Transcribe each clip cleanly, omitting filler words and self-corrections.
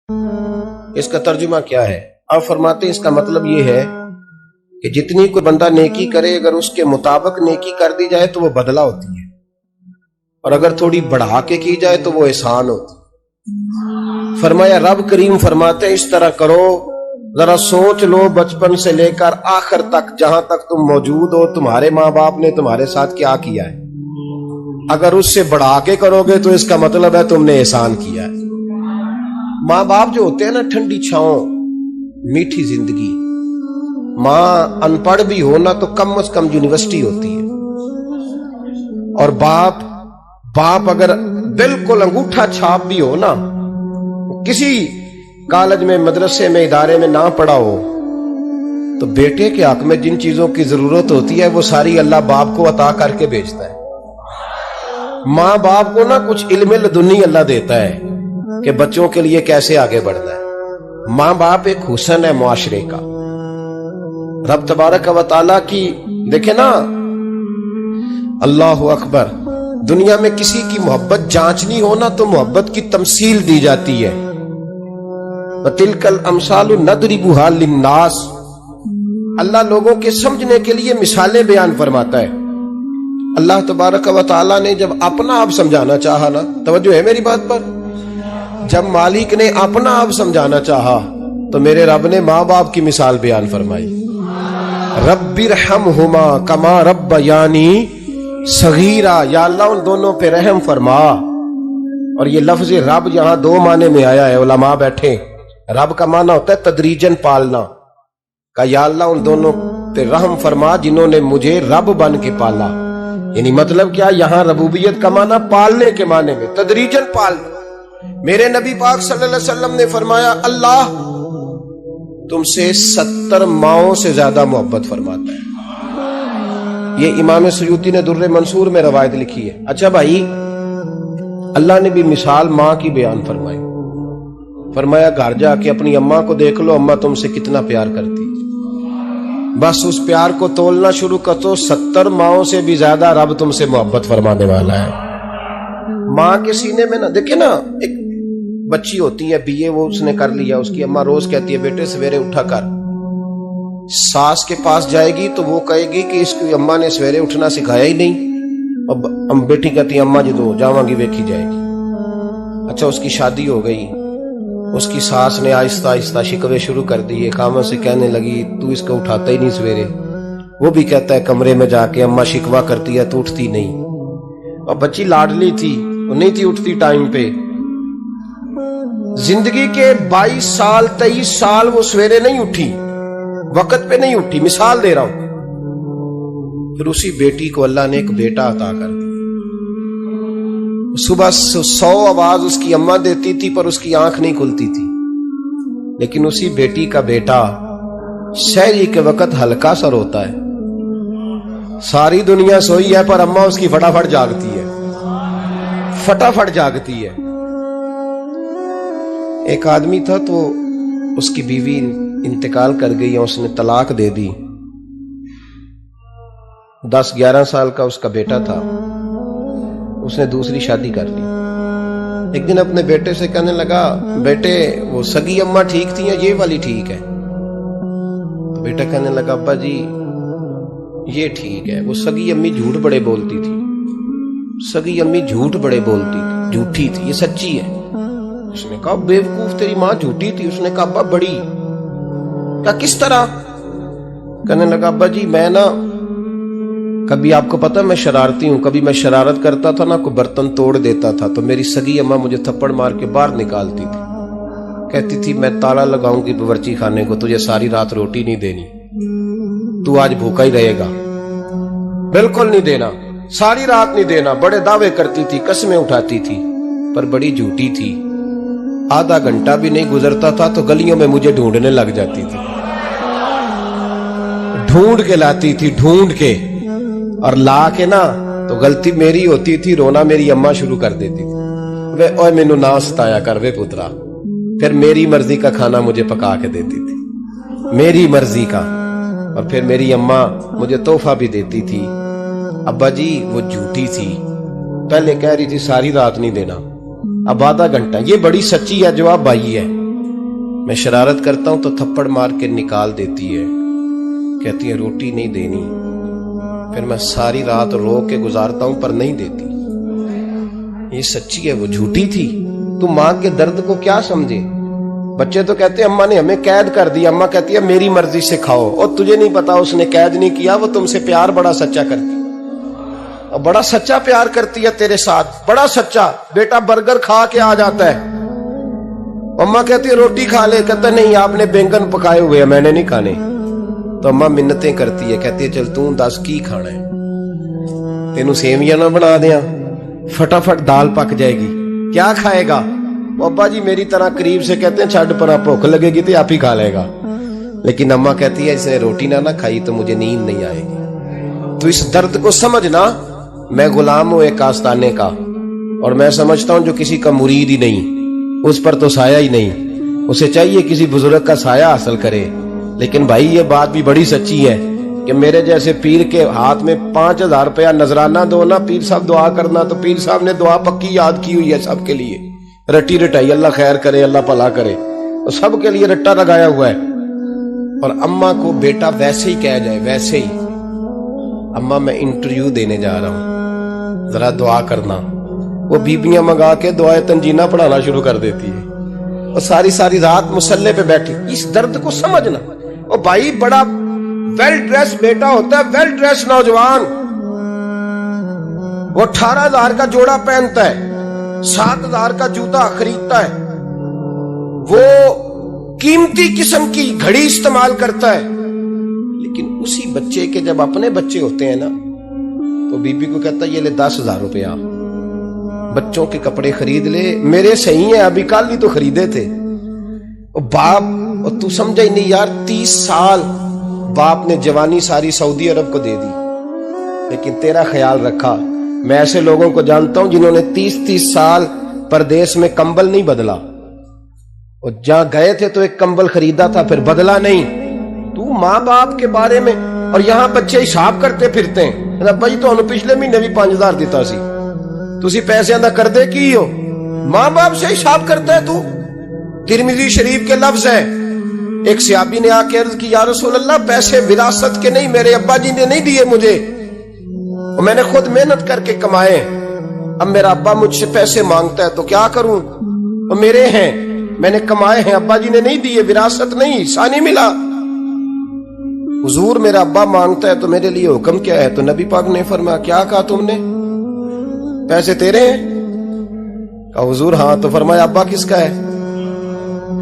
اس کا ترجمہ کیا ہے؟ آپ فرماتے ہیں اس کا مطلب یہ ہے کہ جتنی کوئی بندہ نیکی کرے اگر اس کے مطابق نیکی کر دی جائے تو وہ بدلہ ہوتی ہے، اور اگر تھوڑی بڑھا کے کی جائے تو وہ احسان ہوتی ہے۔ فرمایا رب کریم فرماتے ہیں اس طرح کرو، ذرا سوچ لو بچپن سے لے کر آخر تک جہاں تک تم موجود ہو تمہارے ماں باپ نے تمہارے ساتھ کیا کیا ہے۔ اگر اس سے بڑھا کے کرو گے تو اس کا مطلب ہے تم نے احسان کیا ہے۔ ماں باپ جو ہوتے ہیں نا، ٹھنڈی چھاؤں، میٹھی زندگی۔ ماں ان پڑھ بھی ہو نا تو کم از کم یونیورسٹی ہوتی ہے، اور باپ اگر بالکل انگوٹھا چھاپ بھی ہو نا، کسی کالج میں مدرسے میں ادارے میں نہ پڑھا ہو، تو بیٹے کے حق میں جن چیزوں کی ضرورت ہوتی ہے وہ ساری اللہ باپ کو عطا کر کے بھیجتا ہے۔ ماں باپ کو نا کچھ علم لدنی اللہ دیتا ہے کہ بچوں کے لیے کیسے آگے بڑھنا ہے۔ ماں باپ ایک حسن ہے معاشرے کا۔ رب تبارک و تعالیٰ کی دیکھیں نا، اللہ اکبر، دنیا میں کسی کی محبت جانچنی ہو نا تو محبت کی تمثیل دی جاتی ہے۔ وَتِلْكَ الْأَمْثَالُ نَضْرِبُهَا لِلنَّاسِ، اللہ لوگوں کے سمجھنے کے لیے مثالیں بیان فرماتا ہے۔ اللہ تبارک و تعالیٰ نے جب اپنا آپ سمجھانا چاہا نا، توجہ ہے میری بات پر، جب مالک نے اپنا آپ سمجھانا چاہا تو میرے رب نے ماں باپ کی مثال بیان فرمائی۔ رب ارحمہما کما ربیانی صغیرا، یا اللہ ان دونوں پہ رحم فرما۔ اور یہ لفظ رب یہاں دو معنی میں آیا ہے، علماء بیٹھے۔ رب کا معنی ہوتا ہے تدریجن پالنا، کہ یا اللہ ان دونوں پہ رحم فرما جنہوں نے مجھے رب بن کے پالا۔ یعنی مطلب کیا، یہاں ربوبیت کا معنی پالنے کے معنی میں، تدریجن پالنا۔ میرے نبی پاک صلی اللہ علیہ وسلم نے فرمایا اللہ تم سے 70 ماؤں سے زیادہ محبت فرماتا ہے۔ یہ امام سیوطی نے در منصور میں روایت لکھی ہے۔ اچھا بھائی، اللہ نے بھی مثال ماں کی بیان فرمائی۔ فرمایا گھر جا کے اپنی اماں کو دیکھ لو، اماں تم سے کتنا پیار کرتی ہے، بس اس پیار کو تولنا شروع کر تو 70 ماؤں سے بھی زیادہ رب تم سے محبت فرمانے والا ہے۔ ماں کے سینے میں نا، دیکھیں نا، ایک بچی ہوتی ہے BA، وہ اس نے کر لیا، اس کی اماں روز کہتی ہے بیٹے سویرے اٹھا کر۔ ساس کے پاس جائے گی تو وہ کہے گی کہ اس کی اماں نے سویرے اٹھنا سکھایا ہی نہیں، اب بیٹی کہتی ہے اماں جدو جاواں گی ویکھی جائے گی۔ اچھا اس کی شادی ہو گئی، اس کی ساس نے آہستہ آہستہ شکوے شروع کر دیے، خامن سے کہنے لگی تو اس کو اٹھاتا ہی نہیں سویرے۔ وہ بھی کہتا ہے کمرے میں جا کے اماں شکوہ کرتی ہے تو اٹھتی نہیں، اور بچی لاڈلی تھی، وہ نہیں تھی اٹھتی ٹائم پہ۔ زندگی کے 22 سال 23 سال وہ سویرے نہیں اٹھی، وقت پہ نہیں اٹھی، مثال دے رہا ہوں۔ پھر اسی بیٹی کو اللہ نے ایک بیٹا عطا کر دیا۔ صبح 100 آواز اس کی اماں دیتی تھی پر اس کی آنکھ نہیں کھلتی تھی، لیکن اسی بیٹی کا بیٹا سحری کے وقت ہلکا سا روتا ہے، ساری دنیا سوئی ہے پر اماں اس کی فٹافٹ جاگتی ہے، فٹافٹ جاگتی ہے۔ ایک آدمی تھا تو اس کی بیوی انتقال کر گئی اور اس نے طلاق دے دی۔ 10-11 سال کا اس کا بیٹا تھا، اس نے دوسری شادی کر لی۔ ایک دن اپنے بیٹے سے کہنے لگا بیٹے وہ سگی اماں ٹھیک تھی یا یہ والی ٹھیک ہے؟ تو بیٹا کہنے لگا ابا جی یہ ٹھیک ہے، وہ سگی امی جھوٹ بڑے بولتی تھی، سگی امی جھوٹ بڑے بولتی تھی، جھوٹی تھی، یہ سچی ہے۔ اس نے کہا بیوقوف تیری ماں جھوٹی تھی؟ اس نے کہا ابا بڑی۔ کہا کس طرح؟ کہنے لگا ابا جی میں نا کبھی، آپ کو پتا میں شرارتی ہوں، کبھی میں شرارت کرتا تھا نا، کوئی برتن توڑ دیتا تھا تو میری سگی اماں مجھے تھپڑ مار کے باہر نکالتی تھی، کہتی تھی میں تالا لگاؤں گی باورچی خانے کو، تجھے ساری رات روٹی نہیں دینی، تو آج بھوکا ہی رہے گا، بالکل نہیں دینا، ساری رات نہیں دینا۔ بڑے دعوے کرتی تھی، قسمیں اٹھاتی تھی، پر بڑی جھوٹی تھی۔ آدھا گھنٹہ بھی نہیں گزرتا تھا تو گلیوں میں مجھے ڈھونڈنے لگ جاتی تھی، ڈھونڈ کے لاتی تھی، ڈھونڈ کے، اور لا کے نا تو غلطی میری ہوتی تھی، رونا میری اماں شروع کر دیتی تھی، وے اوے مینوں نہ ستایا کر وے پترا۔ پھر میری مرضی کا کھانا مجھے پکا کے دیتی تھی، میری مرضی کا، اور پھر میری اماں مجھے تحفہ بھی دیتی تھی۔ ابا جی وہ جھوٹی تھی، پہلے کہہ رہی تھی ساری رات نہیں دینا، اب آدھا گھنٹہ، یہ بڑی سچی ہے جواب بھائی ہے۔ میں شرارت کرتا ہوں تو تھپڑ مار کے نکال دیتی ہے، کہتی ہے روٹی نہیں دینی، پھر میں ساری رات رو کے گزارتا ہوں پر نہیں دیتی۔ یہ سچی ہے، وہ جھوٹی تھی۔ تو ماں کے درد کو کیا سمجھے؟ بچے تو کہتے ہیں اماں نے ہمیں قید کر دیا، اماں کہتی ہے میری مرضی سے کھاؤ، اور تجھے نہیں پتا اس نے قید نہیں کیا، وہ تم سے پیار بڑا سچا کرتی، اور بڑا سچا پیار کرتی ہے تیرے ساتھ، بڑا سچا۔ بیٹا برگر کھا کے آ جاتا ہے، اماں کہتی ہے روٹی کھا لے، کہتا نہیں آپ نے بینگن پکائے ہوئے ہیں میں نے نہیں کھانے، تو اماں منتیں کرتی ہے، کہتی ہے چل تو دس کی کھانا ہے، تینوں سیویاں نہ بنا دیاں، فٹافٹ دال پک جائے گی، کیا کھائے گا؟ ابا جی میری طرح قریب سے کہتے ہیں چھڈ پرا، بھوک لگے گی تو آپ ہی کھا لے گا، لیکن اماں کہتی ہے اس نے روٹی نہ کھائی تو مجھے نیند نہیں آئے گی۔ تو اس درد کو سمجھنا، میں غلام ہوں ایک آستانے کا، اور میں سمجھتا ہوں جو کسی کا مرید ہی نہیں اس پر تو سایہ ہی نہیں، اسے چاہیے کسی بزرگ کا سایہ حاصل کرے۔ لیکن بھائی یہ بات بھی بڑی سچی ہے کہ میرے جیسے پیر کے ہاتھ میں 5000 روپیہ نذرانہ دو نا، پیر صاحب دعا کرنا، تو پیر صاحب نے دعا پکی یاد کی ہوئی ہے سب کے لیے، رٹی رٹائی، اللہ خیر کرے اللہ بھلا کرے، تو سب کے لیے رٹا لگایا ہوا ہے۔ اور اماں کو بیٹا ویسے ہی کہہ جائے، ویسے ہی اماں میں انٹرویو دینے جا رہا ہوں ذرا دعا کرنا، وہ بیبیاں منگا کے دعائے تنجینہ پڑھانا شروع کر دیتی ہے، اور ساری ساری رات مسلح پہ بیٹھی۔ اس درد کو سمجھنا، اور بھائی بڑا ویل ڈریس بیٹا ہوتا ہے، ویل ڈریس نوجوان، وہ 18,000 کا جوڑا پہنتا ہے، 7,000 کا جوتا خریدتا ہے، وہ قیمتی قسم کی گھڑی استعمال کرتا ہے، لیکن اسی بچے کے جب اپنے بچے ہوتے ہیں نا تو بی بی کو کہتا ہے یہ لے 10,000 روپیہ، بچوں کے کپڑے خرید لے، میرے صحیح ہیں ابھی کل ہی تو خریدے تھے۔ اور باپ، اور تو سمجھا ہی نہیں یار، 30 سال باپ نے جوانی ساری سعودی عرب کو دے دی، لیکن تیرا خیال رکھا۔ میں ایسے لوگوں کو جانتا ہوں جنہوں نے 30 سال پردیس میں کمبل نہیں بدلا، اور جہاں گئے تھے تو ایک کمبل خریدا تھا پھر بدلا نہیں۔ تو ماں باپ کے بارے میں، اور یہاں بچے حساب کرتے پھرتے ہیں، ابا جی تو پچھلے مہینے بھی 5,000 دیتا سی، تسی پیسے ادا کر دے کی ہو؟ ماں باپ سے حساب کرتا ہے تو۔ ترمذی شریف کے لفظ ہیں، ایک صحابی نے آ کے عرض کی یا رسول اللہ پیسے وراثت کے نہیں، میرے ابا جی نے نہیں دیے مجھے، اور میں نے خود محنت کر کے کمائے، اب میرا ابا مجھ سے پیسے مانگتا ہے تو کیا کروں، اور میرے ہیں، میں نے کمائے ہیں، ابا جی نے نہیں دیے، وراثت نہیں، حصہ نہیں ملا۔ حضور میرا ابا مانگتا ہے تو میرے لیے حکم کیا ہے؟ تو نبی پاک نے فرمایا کیا کہا تم نے؟ پیسے تیرے ہیں؟ کہا حضور ہاں۔ تو فرمایا ابا کس کا ہے؟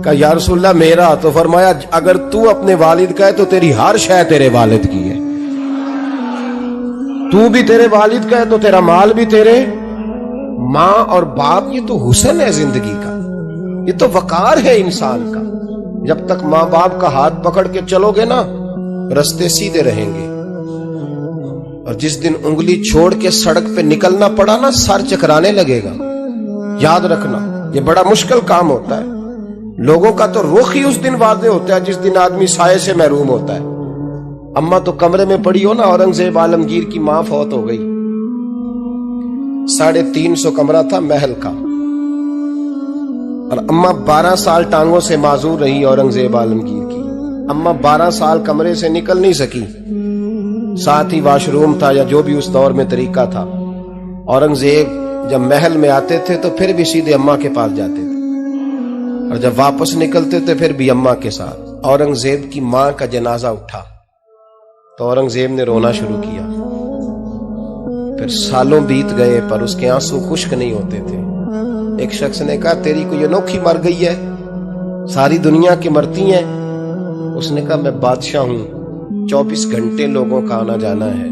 کہا یا رسول اللہ میرا۔ تو فرمایا اگر تو اپنے والد کا ہے تو تیری ہر شے تیرے والد کی ہے، تو بھی تیرے والد کا ہے تو تیرا مال بھی تیرے۔ ماں اور باپ یہ تو حسن ہے زندگی کا، یہ تو وقار ہے انسان کا۔ جب تک ماں باپ کا ہاتھ پکڑ کے چلو گے نا رستے سیدھے رہیں گے، اور جس دن انگلی چھوڑ کے سڑک پہ نکلنا پڑا نا سر چکرانے لگے گا۔ یاد رکھنا یہ بڑا مشکل کام ہوتا ہے، لوگوں کا تو رخ ہی اس دن واضح ہوتا ہے جس دن آدمی سائے سے محروم ہوتا ہے۔ اماں تو کمرے میں پڑی ہو نا، اورنگزیب عالمگیر کی ماں فوت ہو گئی، 350 کمرہ تھا محل کا، اور اماں 12 سال ٹانگوں سے معذور رہی اورنگزیب عالمگیر کی۔ اماں 12 سال کمرے سے نکل نہیں سکی، ساتھ ہی واش روم تھا یا جو بھی اس دور میں طریقہ تھا۔ اورنگزیب جب محل میں آتے تھے تو پھر بھی سیدھے اماں کے پاس جاتے تھے، اور جب واپس نکلتے تھے پھر بھی اماں کے ساتھ۔ اورنگزیب کی ماں کا جنازہ اٹھا تو اورنگزیب نے رونا شروع کیا، پھر سالوں بیت گئے پر اس کے آنسو خشک نہیں ہوتے تھے۔ ایک شخص نے کہا تیری کوئی انوکھی مر گئی ہے، ساری دنیا کی مرتی ہیں؟ اس نے کہا میں بادشاہ ہوں، 24 گھنٹے لوگوں کا آنا جانا ہے،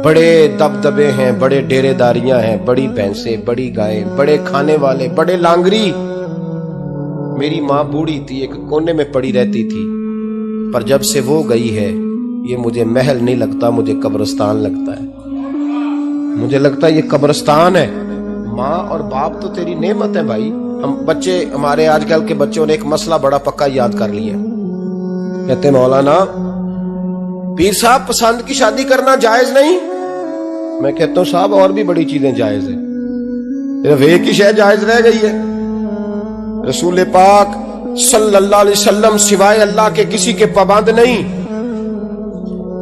بڑے دبدبے ہیں، بڑے ڈیرے داریاں ہیں، بڑی بھینسیں، بڑی گائیں، بڑے کھانے والے، بڑے لانگری۔ میری ماں بوڑھی تھی، ایک کونے میں پڑی رہتی تھی، پر جب سے وہ گئی ہے یہ مجھے محل نہیں لگتا، مجھے قبرستان لگتا ہے، مجھے لگتا ہے یہ قبرستان ہے۔ ماں اور باپ تو تیری نعمت ہے بھائی۔ ہم بچے، ہمارے آج کل کے بچوں نے ایک مسئلہ بڑا پکا یاد کر لیا، کہتے مولانا پیر صاحب پسند کی شادی کرنا جائز نہیں؟ میں کہتا ہوں صاحب اور بھی بڑی چیزیں جائز ہیں، صرف ایک ہی شے جائز رہ گئی ہے۔ رسول پاک صلی اللہ علیہ وسلم سوائے اللہ کے کسی کے پابند نہیں،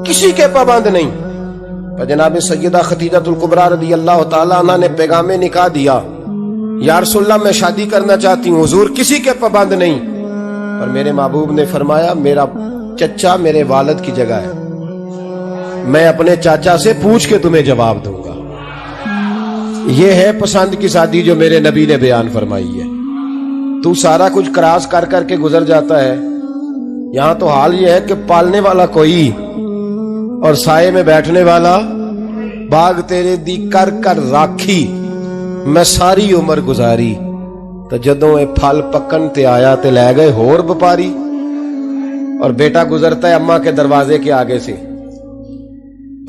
کسی کے پابند نہیں۔ جناب سیدہ خدیجہ الکبریٰ رضی اللہ تعالیٰ عنہ نے پیغام نکاح دیا، یا رسول اللہ میں شادی کرنا چاہتی ہوں، حضور کسی کے پابند نہیں، اور میرے محبوب نے فرمایا میرا چچا میرے والد کی جگہ ہے، میں اپنے چاچا سے پوچھ کے تمہیں جواب دوں گا۔ یہ ہے پسند کی شادی جو میرے نبی نے بیان فرمائی ہے۔ تو سارا کچھ کراس کر کر کے گزر جاتا ہے، یہاں تو حال یہ ہے کہ پالنے والا کوئی اور سائے میں بیٹھنے والا، باغ تیرے دی کر کر راکھی میں ساری عمر گزاری، تو جدوں اے پھل پکن تے آیا تے لے گئے ہور بپاری۔ اور بیٹا گزرتا ہے اماں کے دروازے کے آگے سے،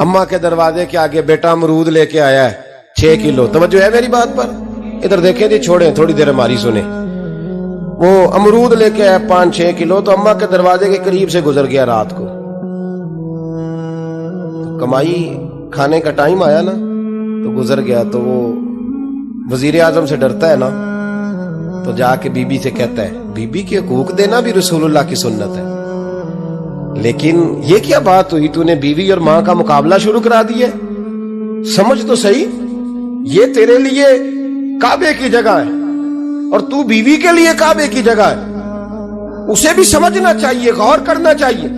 اماں کے دروازے کے آگے بیٹا امرود لے کے آیا ہے 6 کلو، توجہ ہے میری بات پر؟ ادھر دیکھیں جی، چھوڑیں تھوڑی دیر ہماری سنیں۔ وہ امرود لے کے آیا 5-6 کلو، تو اماں کے دروازے کے قریب سے گزر گیا رات کو، کمائی کھانے کا ٹائم آیا نا تو گزر گیا۔ تو وہ وزیر اعظم سے ڈرتا ہے نا، تو جا کے بی بی سے کہتا ہے، بی بی کے حقوق دینا بھی رسول اللہ کی سنت ہے، لیکن یہ کیا بات ہوئی، تو نے بیوی اور ماں کا مقابلہ شروع کرا دیا؟ سمجھ تو صحیح، یہ تیرے لیے کعبے کی جگہ ہے اور تو بیوی کے لیے کعبے کی جگہ ہے، اسے بھی سمجھنا چاہیے، غور کرنا چاہیے۔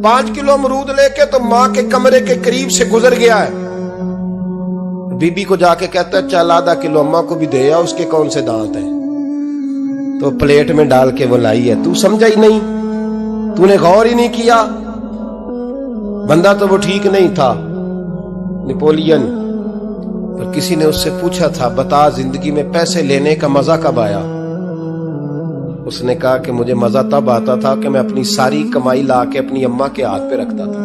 5 کلو امرود لے کے تو ماں کے کمرے کے قریب سے گزر گیا ہے، بی بی کو جا کے کہتا ہے چل آدھا کلو اماں کو بھی دے آ، اس کے کون سے دانت ہیں، تو پلیٹ میں ڈال کے وہ لائی ہے۔ تو سمجھا ہی نہیں، تو نے غور ہی نہیں کیا۔ بندہ تو وہ ٹھیک نہیں تھا، نپولین، پر کسی نے اس سے پوچھا تھا بتا زندگی میں پیسے لینے کا مزہ کب آیا؟ اس نے کہا کہ مجھے مزہ تب آتا تھا کہ میں اپنی ساری کمائی لا کے اپنی اماں کے ہاتھ پہ رکھتا تھا،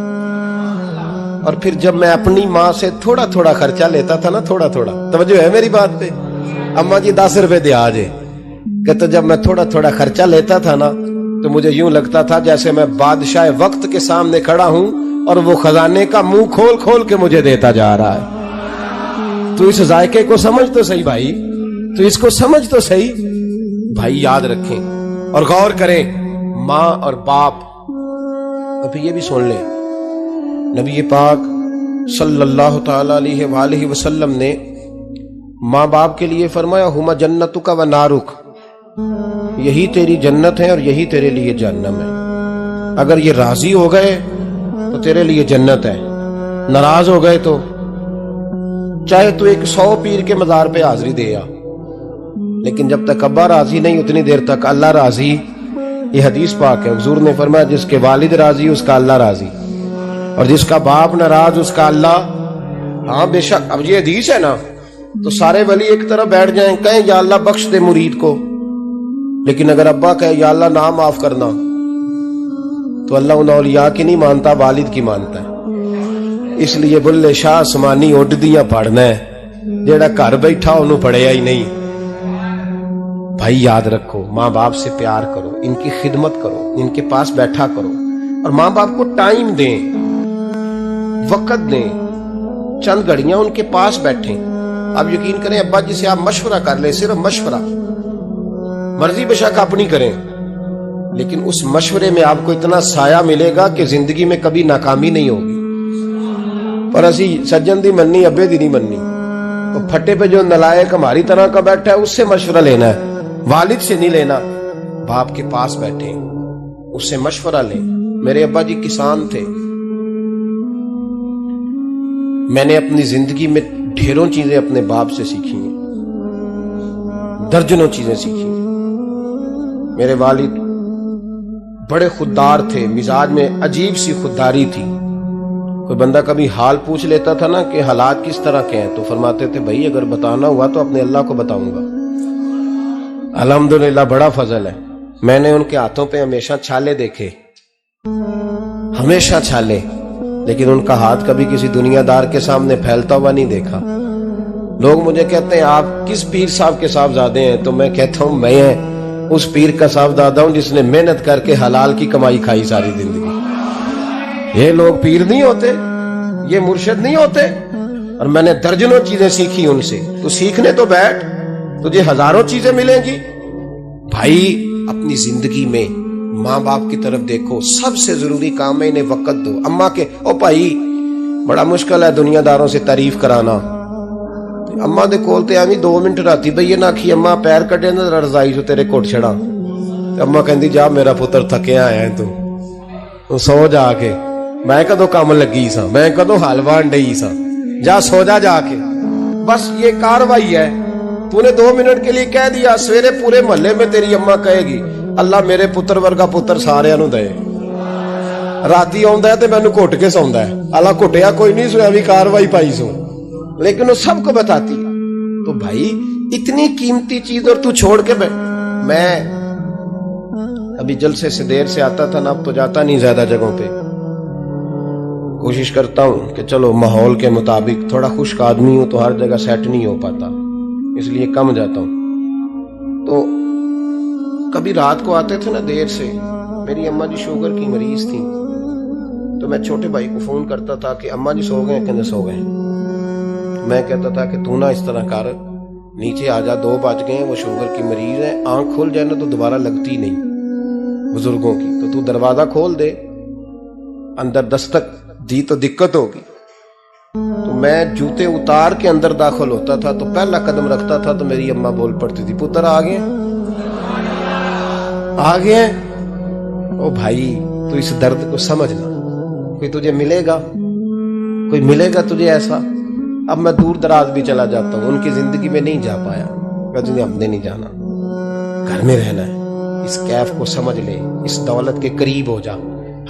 اور پھر جب میں اپنی ماں سے تھوڑا تھوڑا خرچہ لیتا تھا نا، تھوڑا تھوڑا، توجہ ہے میری بات پہ؟ اماں جی 10 روپے دے آجے، کہ تو جب میں تھوڑا تھوڑا خرچہ لیتا تھا نا تو مجھے یوں لگتا تھا جیسے میں بادشاہ وقت کے سامنے کھڑا ہوں اور وہ خزانے کا منہ کھول کھول کے مجھے دیتا جا رہا ہے۔ تو اس ذائقے کو سمجھ تو صحیح بھائی، تو اس کو سمجھ تو صحیح بھائی، یاد رکھیں اور غور کریں۔ ماں اور باپ، ابھی یہ بھی سن لیں، نبی پاک صلی اللہ تعالی علیہ وآلہ وسلم نے ماں باپ کے لیے فرمایا ہما جنتک و نارک، یہی تیری جنت ہے اور یہی تیرے لیے جہنم ہے۔ اگر یہ راضی ہو گئے تو تیرے لیے جنت ہے، ناراض ہو گئے تو چاہے تو 100 پیر کے مزار پہ حاضری دے آ، لیکن جب تک ابا راضی نہیں اتنی دیر تک اللہ راضی۔ یہ حدیث پاک ہے، حضور نے فرمایا جس کے والد راضی اس کا اللہ راضی، اور جس کا باپ ناراض اس کا اللہ۔ ہاں بے شک، اب یہ حدیث ہے نا تو سارے ولی ایک طرف بیٹھ جائیں، کہیں یا اللہ بخش دے مرید کو، لیکن اگر ابا کہے یا اللہ نام معاف کرنا، تو اللہ ان اولیاء کی نہیں مانتا، والد کی مانتا ہے۔ اس لیے بلے شاہ آسمانی اڈ دیاں پڑھنا ہے، جیڑا گھر بیٹھا انہوں پڑھیا ہی نہیں۔ بھائی یاد رکھو، ماں باپ سے پیار کرو، ان کی خدمت کرو، ان کے پاس بیٹھا کرو، اور ماں باپ کو ٹائم دیں، وقت دیں، چند گھڑیاں ان کے پاس بیٹھیں۔ آپ یقین کریں ابا جی سے آپ مشورہ کر لیں، صرف مشورہ، مرضی بے شک اپنی کریں، لیکن اس مشورے میں آپ کو اتنا سایہ ملے گا کہ زندگی میں کبھی ناکامی نہیں ہوگی۔ پر اسی سجن دی مننی ابے دی نہیں مننی، تو پھٹے پہ جو نلائق ہماری طرح کا بیٹھا ہے اس سے مشورہ لینا ہے، والد سے نہیں لینا۔ باپ کے پاس بیٹھیں، اس سے مشورہ لیں۔ میرے ابا جی کسان تھے، میں نے اپنی زندگی میں ڈھیروں چیزیں اپنے باپ سے سیکھی ہیں، درجنوں چیزیں سیکھی ہیں۔ میرے والد بڑے خوددار تھے، مزاج میں عجیب سی خودداری تھی۔ کوئی بندہ کبھی حال پوچھ لیتا تھا نا کہ حالات کس طرح کے ہیں، تو فرماتے تھے بھائی اگر بتانا ہوا تو اپنے اللہ کو بتاؤں گا۔ الحمدللہ بڑا فضل ہے، میں نے ان کے ہاتھوں پہ ہمیشہ چھالے دیکھے، ہمیشہ چھالے، لیکن ان کا ہاتھ کبھی کسی دنیا دار کے سامنے پھیلتا ہوا نہیں دیکھا۔ لوگ مجھے کہتے ہیں آپ کس پیر صاحب کے صاحبزادے ہیں، تو میں کہتا ہوں میں اس پیر کا صاحبزادہ ہوں جس نے محنت کر کے حلال کی کمائی کھائی ساری زندگی۔ یہ لوگ پیر نہیں ہوتے، یہ مرشد نہیں ہوتے، اور میں نے درجنوں چیزیں سیکھی ان سے۔ تو سیکھنے تو بیٹھ، تجھے ہزاروں چیزیں ملیں گی۔ بھائی اپنی زندگی میں ماں باپ کی طرف دیکھو، سب سے ضروری کام ہے انہیں وقت دو۔ اماں کے او بھائی بڑا مشکل ہے دنیا داروں سے تعریف کرانا، اماں دے کول تے ایویں 2 منٹ راتی بھئی نہ آکھی اماں پیر کٹے نہ رضائی جو تیرے کٹ چھڑا، اماں کہندی جا میرا پتر تھکیا آیا ہے تو سو جا کے، میں کدو کام لگی سا، میں کدو حلوہ انڈئی سا، جا سو جا کے۔ بس یہ کاروائی ہے، تو نے 2 منٹ کے لیے کہہ دیا، سویرے پورے محلے میں تیری اماں کہے گی اللہ میرے پتر ورگا پتر سارے نو دے، راتی آندا ہے تے مینوں گھٹ کے سوندا ہے، اللہ گھٹیا کوئی نہیں سویا بھی کاروائی پائی سو، لیکن وہ سب کو بتاتی ہے۔ تو بھائی اتنی قیمتی چیز اور تو چھوڑ کے میں ابھی جلسے سے دیر سے آتا تھا نا، اب تو جاتا نہیں زیادہ جگہوں پہ، کوشش کرتا ہوں کہ چلو ماحول کے مطابق، تھوڑا خشک آدمی ہوں تو ہر جگہ سیٹ نہیں ہو پاتا، اس لیے کم جاتا ہوں۔ تو کبھی رات کو آتے تھے نا دیر سے، میری اماں جی شوگر کی مریض تھی، تو میں چھوٹے بھائی کو فون کرتا تھا کہ اماں جی سو گئے ہیں، کہنے سو گئے ہیں۔ میں کہتا تھا کہ تو نہ اس طرح کر، نیچے آ جا، 2 بج گئے ہیں، وہ شوگر کی مریض ہے، آنکھ کھل جائے نا تو دوبارہ لگتی نہیں بزرگوں کی، تو دروازہ کھول دے، اندر دستک دی تو دقت ہوگی۔ تو میں جوتے اتار کے اندر داخل ہوتا تھا تو پہلا قدم رکھتا تھا تو میری اماں بول پڑتی تھی پتر آ گئے او بھائی تو اس درد کو سمجھنا، کوئی تجھے ملے گا، کوئی ملے گا تجھے ایسا۔ اب میں دور دراز بھی چلا جاتا ہوں، ان کی زندگی میں نہیں جا پایا، کہتے ہم نے نہیں جانا، گھر میں رہنا ہے، اس کیف کو سمجھ لے، اس دولت کے قریب ہو جا۔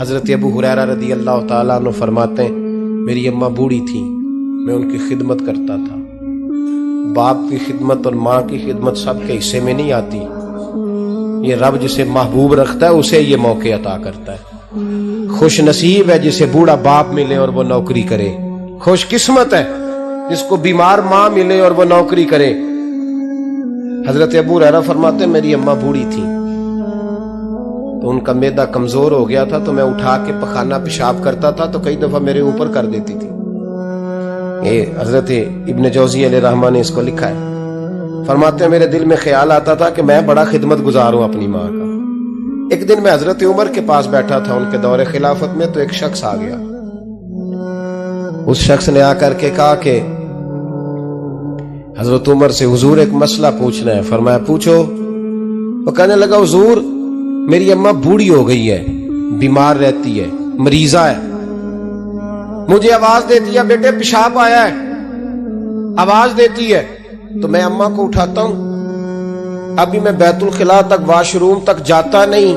حضرت ابو ہریرہ رضی اللہ تعالیٰ عنہ فرماتے ہیں میری اماں بوڑھی تھیں، میں ان کی خدمت کرتا تھا۔ باپ کی خدمت اور ماں کی خدمت سب کے حصے میں نہیں آتی، یہ رب جسے محبوب رکھتا ہے اسے یہ موقع عطا کرتا ہے۔ خوش نصیب ہے جسے بوڑھا باپ ملے اور وہ نوکری کرے، خوش قسمت ہے جس کو بیمار ماں ملے اور وہ نوکری کرے۔ حضرت ابو ہریرہ فرماتے ہیں میری اماں بوڑھی تھی تو ان کا معدہ کمزور ہو گیا تھا، تو میں اٹھا کے پخانہ پیشاب کرتا تھا تو کئی دفعہ میرے اوپر کر دیتی تھی۔ یہ حضرت ابن جوزی علیہ رحمہ نے اس کو لکھا ہے، فرماتے ہیں میرے دل میں خیال آتا تھا کہ میں بڑا خدمت گزار ہوں اپنی ماں کا۔ ایک دن میں حضرت عمر کے پاس بیٹھا تھا ان کے دور خلافت میں، تو ایک شخص آ گیا، اس شخص نے آ کر کے کہا کہ حضرت عمر سے حضور ایک مسئلہ پوچھنا ہے۔ فرمایا پوچھو۔ وہ کہنے لگا حضور میری اماں بوڑھی ہو گئی ہے، بیمار رہتی ہے، مریضہ ہے، مجھے آواز دیتی ہے بیٹے پیشاب آیا ہے، آواز دیتی ہے تو میں اماں کو اٹھاتا ہوں، ابھی میں بیت الخلاء تک واش روم تک جاتا نہیں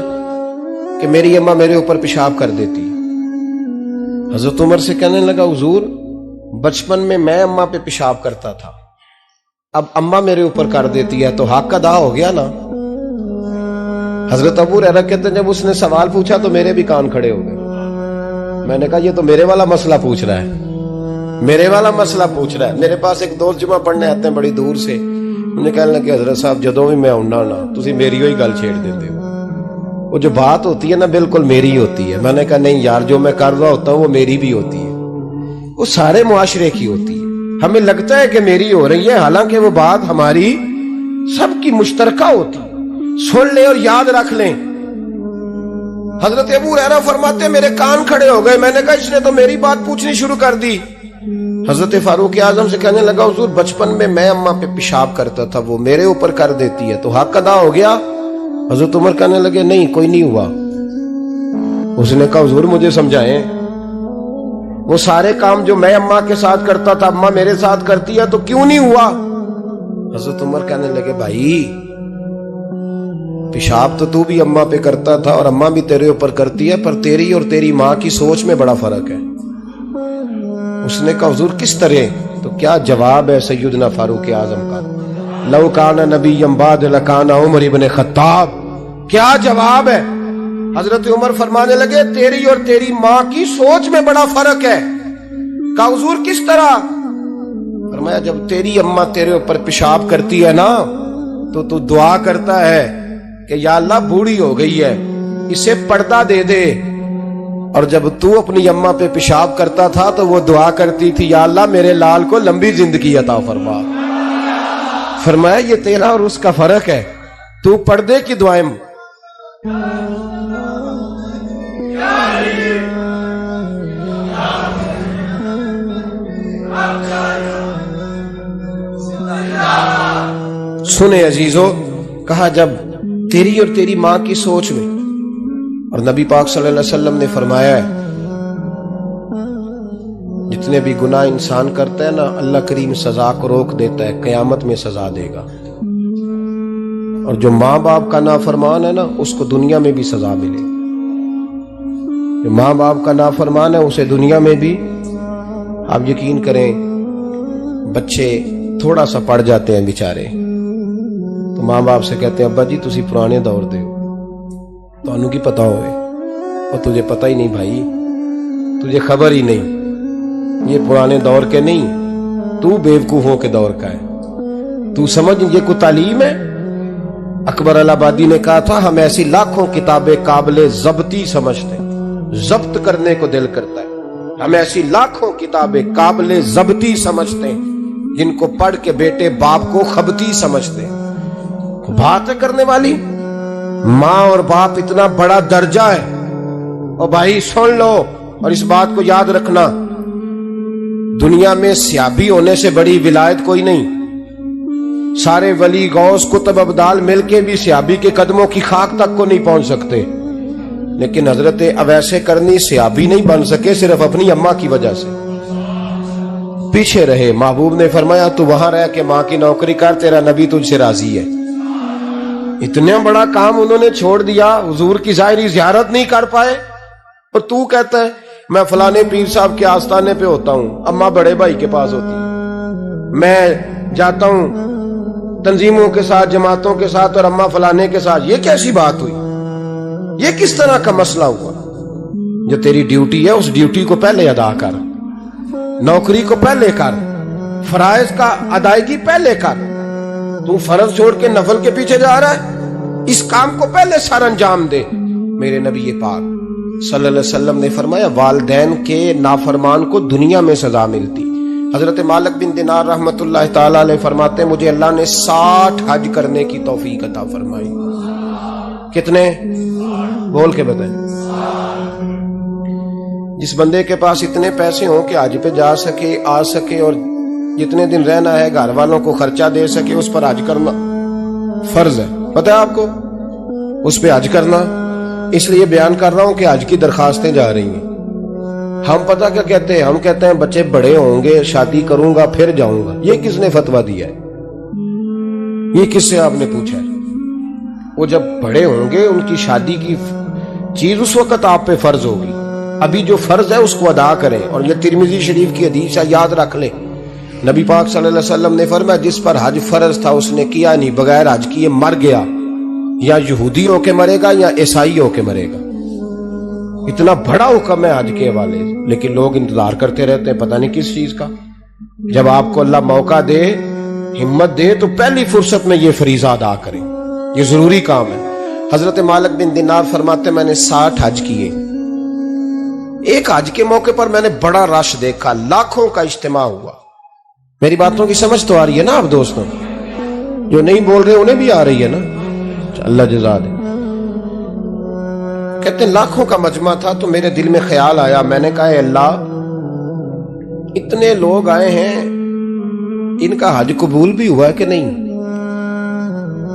کہ میری اماں میرے اوپر پیشاب کر دیتی۔ حضرت عمر سے کہنے لگا حضور بچپن میں اماں پہ پیشاب کرتا تھا، اب اماں میرے اوپر کر دیتی ہے تو حق ادا ہو گیا نا۔ حضرت ابو ہریرہ کہتے ہیں جب اس نے سوال پوچھا تو میرے بھی کان کھڑے ہو گئے، میں نے کہا یہ تو میرے والا مسئلہ پوچھ رہا ہے، میرے والا مسئلہ پوچھ رہا ہے۔ میرے پاس ایک دوست جمعہ پڑھنے آتے ہیں بڑی دور سے، انہیں کہنے لگے حضرت صاحب جدوں بھی میں آؤنا نا تسی میری ہوئی گل چھیڑ دیتے ہو، وہ جو بات ہوتی ہے نا بالکل میری ہوتی ہے۔ میں نے کہا نہیں یار جو میں کر رہا ہوتا ہوں وہ میری بھی ہوتی ہے، وہ سارے معاشرے کی ہوتی ہے، ہمیں لگتا ہے کہ میری ہو رہی ہے حالانکہ وہ بات ہماری سب کی مشترکہ ہوتی ہے، سن لیں اور یاد رکھ لیں۔ حضرت ابو ہریرہ فرماتے ہیں میرے کان کھڑے ہو گئے، میں نے کہا اس نے تو میری بات پوچھنی شروع کر دی۔ حضرت فاروق اعظم سے کہنے لگا حضور بچپن میں اماں پہ پیشاب کرتا تھا، وہ میرے اوپر کر دیتی ہے تو حق ادا ہو گیا۔ حضرت عمر کہنے لگے نہیں کوئی نہیں ہوا۔ اس نے کہا حضور مجھے سمجھائیں وہ سارے کام جو میں اماں کے ساتھ کرتا تھا اماں میرے ساتھ کرتی ہے تو کیوں نہیں ہوا؟ حضرت عمر کہنے لگے بھائی پیشاب تو بھی اماں پہ کرتا تھا اور اماں بھی تیرے اوپر کرتی ہے، پر تیری اور تیری ماں کی سوچ میں بڑا فرق ہے۔ اس نے کہا حضور کس طرح؟ تو کیا جواب ہے سیدنا فاروق اعظم کا، لو کان نبی بعد لکان عمر ابن خطاب، کیا جواب ہے؟ حضرت عمر فرمانے لگے تیری اور تیری ماں کی سوچ میں بڑا فرق ہے۔ کہا حضور کس طرح؟ فرمایا جب تیری اماں تیرے اوپر پیشاب کرتی ہے نا تو دعا کرتا ہے کہ یا اللہ بوڑھی ہو گئی ہے اسے پردہ دے دے، اور جب تو اپنی اماں پہ پیشاب کرتا تھا تو وہ دعا کرتی تھی یا اللہ میرے لال کو لمبی زندگی عطا فرما۔ فرمایا یہ تیرا اور اس کا فرق ہے، تو پردے کی دعائیں سنے عزیزو، کہا جب تیری اور تیری ماں کی سوچ میں، اور نبی پاک صلی اللہ علیہ وسلم نے فرمایا ہے جتنے بھی گناہ انسان کرتا ہے نا، اللہ کریم سزا کو روک دیتا ہے، قیامت میں سزا دے گا، اور جو ماں باپ کا نافرمان ہے نا اس کو دنیا میں بھی سزا ملے گی۔ جو ماں باپ کا نافرمان ہے اسے دنیا میں بھی، آپ یقین کریں بچے تھوڑا سا پڑ جاتے ہیں بیچارے تو ماں باپ سے کہتے ہیں ابا جی تسی پرانے دور دے ہو، تو انہوں کی پتا ہوئے، اور تجھے پتہ ہی نہیں بھائی، تجھے خبر ہی نہیں، یہ پرانے دور کے نہیں، تو بیوقوفوں کے دور کا ہے، تو سمجھ یہ کوئی تعلیم ہے۔ اکبر الہآبادی نے کہا تھا ہم ایسی لاکھوں کتابیں قابل ضبطی سمجھتے ہیں، ضبط کرنے کو دل کرتا ہے، ہم ایسی لاکھوں کتابیں قابل ضبطی سمجھتے ہیں جن کو پڑھ کے بیٹے باپ کو خبتی سمجھتے ہیں۔ بات ہے کرنے والی، ماں اور باپ اتنا بڑا درجہ ہے، اور بھائی سن لو اور اس بات کو یاد رکھنا، دنیا میں سیابی ہونے سے بڑی ولایت کوئی نہیں۔ سارے ولی غوث کتب ابدال مل کے بھی سیابی کے قدموں کی خاک تک کو نہیں پہنچ سکتے، لیکن حضرت اویس کرنی سیابی نہیں بن سکے صرف اپنی اماں کی وجہ سے، پیچھے رہے۔ محبوب نے فرمایا تو وہاں رہ کے ماں کی نوکری کر، تیرا نبی تجھ سے راضی ہے۔ اتنا بڑا کام انہوں نے چھوڑ دیا، حضور کی ظاہری زیارت نہیں کر پائے، اور تو کہتا ہے میں فلانے پیر صاحب کے آستانے پہ ہوتا ہوں، اماں بڑے بھائی کے پاس ہوتی ہے، میں جاتا ہوں تنظیموں کے ساتھ، جماعتوں کے ساتھ، اور اماں فلانے کے ساتھ۔ یہ کیسی بات ہوئی؟ یہ کس طرح کا مسئلہ ہوا؟ جو تیری ڈیوٹی ہے اس ڈیوٹی کو پہلے ادا کر، نوکری کو پہلے کر، فرائض کا ادائیگی پہلے کر۔ تو فرض چھوڑ کے نفل کے پیچھے جا رہا ہے، اس کام کو پہلے سر انجام دے۔ میرے نبی پاک صلی اللہ علیہ وسلم نے فرمایا والدین کے نافرمان کو دنیا میں سزا ملتی۔ حضرت مالک بن دینار رحمت اللہ تعالی علیہ فرماتے ہیں مجھے اللہ نے 60 حج کرنے کی توفیق عطا فرمائی۔ کتنے؟ بول کے بتائیں۔ جس بندے کے پاس اتنے پیسے ہوں کہ حج پہ جا سکے، آ سکے، اور جتنے دن رہنا ہے گھر والوں کو خرچہ دے سکے، اس پر حج کرنا فرض ہے۔ پتہ ہے آپ کو اس پہ حج کرنا؟ اس لیے بیان کر رہا ہوں کہ حج کی درخواستیں جا رہی ہیں۔ ہم پتہ کیا کہتے ہیں؟ ہم کہتے ہیں بچے بڑے ہوں گے، شادی کروں گا پھر جاؤں گا۔ یہ کس نے فتویٰ دیا ہے؟ یہ کس سے آپ نے پوچھا ہے؟ وہ جب بڑے ہوں گے ان کی شادی کی چیز اس وقت آپ پہ فرض ہوگی، ابھی جو فرض ہے اس کو ادا کریں۔ اور یہ ترمذی شریف کی حدیث ہے، یاد رکھ لیں۔ نبی پاک صلی اللہ علیہ وسلم نے فرمایا جس پر حج فرض تھا اس نے کیا نہیں، بغیر حج کیے مر گیا، یا یہودی ہو کے مرے گا یا عیسائی ہو کے مرے گا۔ اتنا بڑا حکم ہے حج کے حوالے سے، لیکن لوگ انتظار کرتے رہتے ہیں پتہ نہیں کس چیز کا۔ جب آپ کو اللہ موقع دے، ہمت دے، تو پہلی فرصت میں یہ فریضہ ادا کریں، یہ ضروری کام ہے۔ حضرت مالک بن دینار فرماتے میں نے 60 حج کیے۔ ایک حج کے موقع پر میں نے بڑا رش دیکھا، لاکھوں کا اجتماع ہوا۔ میری باتوں کی سمجھ تو آ رہی ہے نا آپ دوستوں؟ جو نہیں بول رہے انہیں بھی آ رہی ہے نا؟ اللہ جزا دے۔ کہتے ہیں لاکھوں کا مجمع تھا، تو میرے دل میں خیال آیا، میں نے کہا اے اللہ اتنے لوگ آئے ہیں، ان کا حج قبول بھی ہوا ہے کہ نہیں؟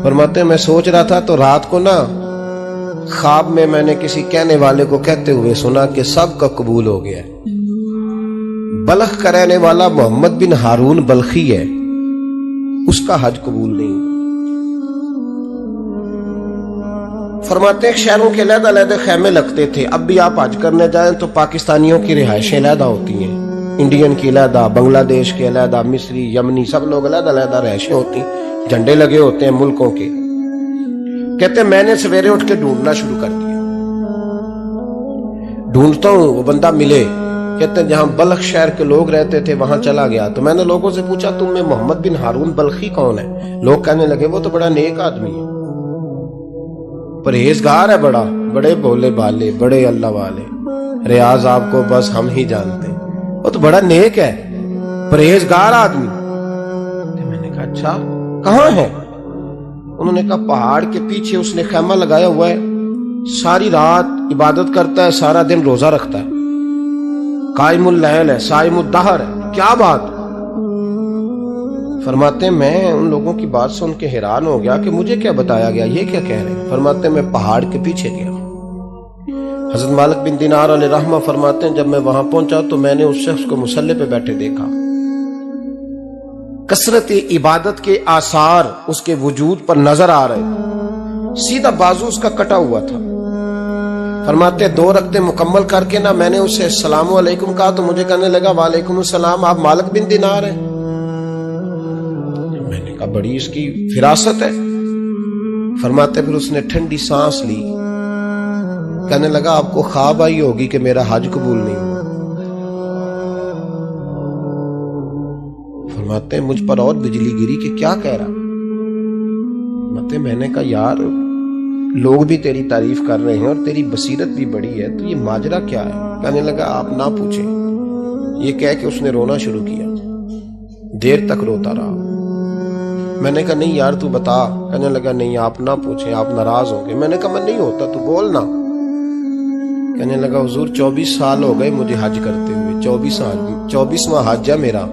فرماتے ہیں میں سوچ رہا تھا تو رات کو نا خواب میں نے کسی کہنے والے کو کہتے ہوئے سنا کہ سب کا قبول ہو گیا ہے۔ بلخ کا رہنے والا محمد بن ہارون بلخی ہے، اس کا حج قبول نہیں۔ فرماتے ہیں شہروں کے علیحدہ علیحدہ خیمے لگتے تھے، اب بھی آپ حج کرنے جائیں تو پاکستانیوں کی رہائشیں علیحدہ ہوتی ہیں، انڈین کی علیحدہ، بنگلہ دیش کے علیحدہ، مصری، یمنی، سب لوگ علیحدہ علیحدہ رہائشیں ہوتی ہیں، جھنڈے لگے ہوتے ہیں ملکوں کے۔ کہتے ہیں میں نے سویرے اٹھ کے ڈھونڈنا شروع کر دیا، ڈھونڈتا ہوں وہ بندہ ملے۔ کہتے ہیں جہاں بلخ شہر کے لوگ رہتے تھے وہاں چلا گیا، تو میں نے لوگوں سے پوچھا تم میں محمد بن ہارون بلخی کون ہے؟ لوگ کہنے لگے وہ تو بڑا نیک آدمی ہے، پرہیزگار ہے، بڑے بولے بالے، بڑے اللہ والے، ریاض آپ کو بس ہم ہی جانتے ہیں، وہ تو بڑا نیک ہے، پرہیزگار آدمی۔ میں نے کہا اچھا کہاں ہے؟ انہوں نے کہا پہاڑ کے پیچھے اس نے خیمہ لگایا ہوا ہے، ساری رات عبادت کرتا ہے، سارا دن روزہ رکھتا ہے، قائم اللیل ہے، صائم الدہر ہے، کیا بات؟ فرماتے ہیں میں ان لوگوں کی بات سن کے حیران ہو گیا کہ مجھے کیا بتایا گیا، یہ کیا کہہ رہے ہیں؟ فرماتے ہیں میں پہاڑ کے پیچھے گیا۔ حضرت مالک بن دینار علیہ رحمہ فرماتے ہیں جب میں وہاں پہنچا تو میں نے اس شخص کو مصلی پہ بیٹھے دیکھا، کثرت عبادت کے آثار اس کے وجود پر نظر آ رہے، سیدھا بازو اس کا کٹا ہوا تھا۔ فرماتے 2 رکعتیں مکمل کر کے نا میں نے اسے السلام علیکم کہا تو مجھے کہنے لگا وعلیکم السلام، آپ مالک بن دینار ہیں؟ میں نے کہا بڑی اس کی فراست ہے۔ فرماتے پھر اس نے ٹھنڈی سانس لی، کہنے لگا آپ کو خواب آئی ہوگی کہ میرا حج قبول نہیں ہوا۔ فرماتے ہیں مجھ پر اور بجلی گری کہ کیا کہہ رہا؟ فرماتے میں نے کہا یار لوگ بھی تیری تعریف کر رہے ہیں اور تیری بصیرت بھی بڑی ہے، تو یہ ماجرا کیا ہے؟ کہنے لگا آپ نہ پوچھیں۔ یہ کہہ کے اس نے رونا شروع کیا، دیر تک روتا رہا۔ میں نے کہا نہیں یار تو بتا۔ کہنے لگا نہیں آپ نہ پوچھیں، آپ ناراض ہوں گے۔ میں نے کہا میں نہیں ہوتا، تو بولنا۔ کہنے لگا حضور 24 سال ہو گئے مجھے حج کرتے ہوئے، 24واں حج ہے میرا،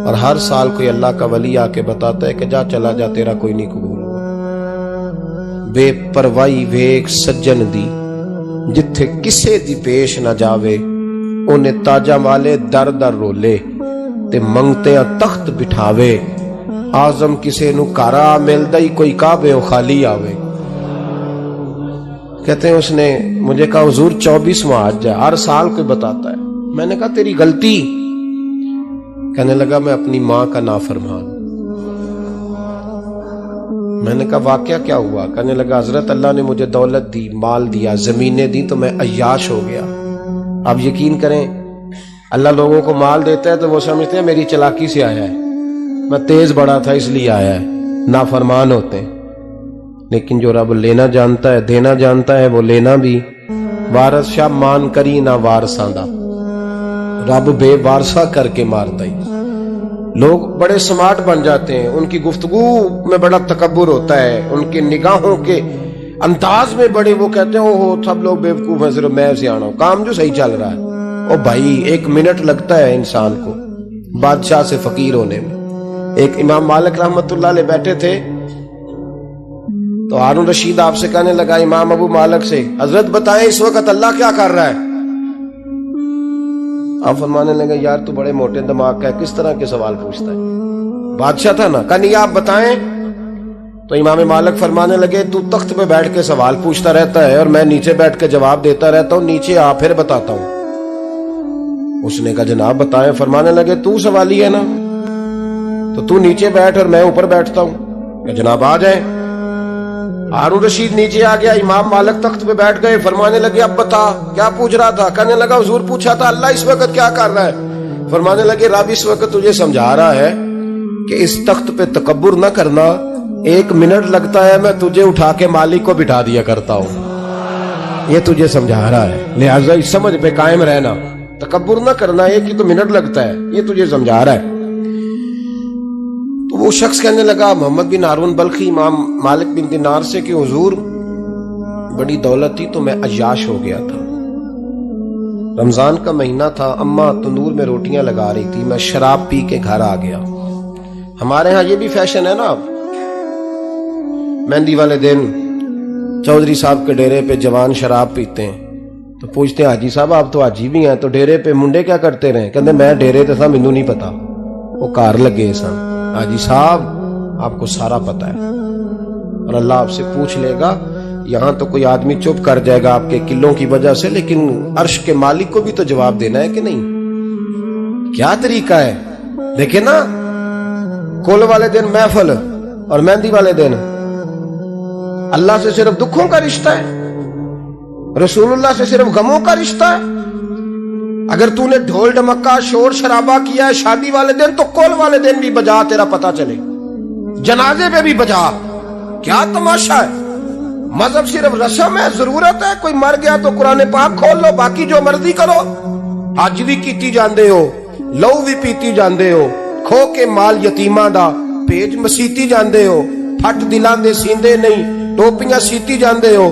اور ہر سال کوئی اللہ کا ولی آ کے بتاتا ہے کہ جا چلا جا تیرا کوئی نہیں قبول ہوا۔ بے پروائی ویک سجن دی جتھے کسے دی پیش نہ جاوے، انہیں تاجا والے در در رولے تے منگتے تخت بٹھاوے، آزم کسے نو کارا ملدا ہی کوئی کعبے او خالی آوے۔ کہتے ہیں اس نے مجھے کہا حضور 24واں حج ہے، ہر سال کوئی بتاتا ہے۔ میں نے کہا تیری غلطی۔ کہنے لگا میں اپنی ماں کا نافرمان۔ میں نے کہا واقعہ کیا ہوا؟ کہنے لگا حضرت اللہ نے مجھے دولت دی، مال دیا، زمینیں دی تو میں عیاش ہو گیا۔ آپ یقین کریں اللہ لوگوں کو مال دیتا ہے تو وہ سمجھتے ہیں میری چلاکی سے آیا ہے، میں تیز بڑا تھا اس لیے آیا ہے، نافرمان ہوتے ہیں۔ لیکن جو رب لینا جانتا ہے دینا جانتا ہے وہ لینا بھی۔ وارث شاہ مان کری نہ وارثاں دا، رب بے وارثہ کر کے مارتا ہی۔ لوگ بڑے سمارٹ بن جاتے ہیں، ان کی گفتگو میں بڑا تکبر ہوتا ہے، ان کے نگاہوں کے انداز میں بڑے وہ کہتے ہیں اوہ سب لوگ بیوقوف ہیں صرف میں سیانا ہوں، کام جو صحیح چل رہا ہے۔ او بھائی 1 منٹ لگتا ہے انسان کو بادشاہ سے فقیر ہونے میں۔ ایک امام مالک رحمت اللہ علیہ بیٹھے تھے تو ہارون رشید آپ سے کہنے لگا امام ابو مالک سے حضرت بتائیں اس وقت اللہ کیا کر رہا ہے؟ آپ فرمانے لگے یار تو بڑے موٹے دماغ کا ہے، کس طرح کے سوال پوچھتا ہے؟ بادشاہ تھا نا، کہا نہیں آپ بتائیں۔ تو امام مالک فرمانے لگے تو تخت پہ بیٹھ کے سوال پوچھتا رہتا ہے اور میں نیچے بیٹھ کے جواب دیتا رہتا ہوں، نیچے آ پھر بتاتا ہوں۔ اس نے کہا جناب بتائیں۔ فرمانے لگے تو سوالی ہے نا، تو تو نیچے بیٹھ اور میں اوپر بیٹھتا ہوں۔ کہ جناب آ جائیں۔ ہارون رشید نیچے آ گیا، امام مالک تخت پہ بیٹھ گئے۔ فرمانے لگے اب بتا کیا پوچھ رہا تھا؟ کہنے لگا حضور پوچھا تھا اللہ اس وقت کیا کر رہا ہے؟ فرمانے لگے رب اس وقت تجھے سمجھا رہا ہے کہ اس تخت پہ تکبر نہ کرنا، 1 منٹ لگتا ہے میں تجھے اٹھا کے مالک کو بٹھا دیا کرتا ہوں، یہ تجھے سمجھا رہا ہے، لہٰذا اس سمجھ پہ قائم رہنا، تکبر نہ کرنا، ایک ہی تو منٹ لگتا ہے، یہ تجھے سمجھا رہا ہے۔ تو وہ شخص کہنے لگا محمد بن ہارون بلخی امام مالک بن دینار سے کہ حضور بڑی دولت تھی تو میں عیاش ہو گیا تھا، رمضان کا مہینہ تھا، اماں تندور میں روٹیاں لگا رہی تھی، میں شراب پی کے گھر آ گیا۔ ہمارے ہاں یہ بھی فیشن ہے نا، اب مہندی والے دن چودھری صاحب کے ڈیرے پہ جوان شراب پیتے ہیں تو پوچھتے ہیں حاجی صاحب آپ تو حاجی بھی ہیں تو ڈیرے پہ منڈے کیا کرتے رہے؟ کہتے میں ڈیرے تے تھا مینوں نہیں پتا، وہ کار لگے سن۔ حاجی صاحب آپ کو سارا پتا ہے اور اللہ آپ سے پوچھ لے گا۔ یہاں تو کوئی آدمی چپ کر جائے گا آپ کے قلوں کی وجہ سے، لیکن عرش کے مالک کو بھی تو جواب دینا ہے کہ نہیں؟ کیا طریقہ ہے؟ دیکھیں نا، کل والے دن محفل اور مہندی والے دن اللہ سے صرف دکھوں کا رشتہ ہے، رسول اللہ سے صرف غموں کا رشتہ ہے۔ اگر تو نے ڈھول ڈمکا شور شرابہ کیا ہے شادی والے دن تو کل والے دن بھی بجا، تیرا پتہ چلے، جنازے پہ بھی بجا۔ کیا تماشا ہے؟ مذہب صرف رسم ہے، ضرورت ہے، کوئی مر گیا تو قرآن پاک کھول لو، باقی جو مرضی کرو۔ حج بھی کیتی جاندے ہو، لو بھی پیتی جاندے ہو، کھو کے مال یتیماں دا پیج مسیتی جاندے ہو، پھٹ دلاں دے سیندے نہیں، ٹوپیاں سیتی جاندے ہو،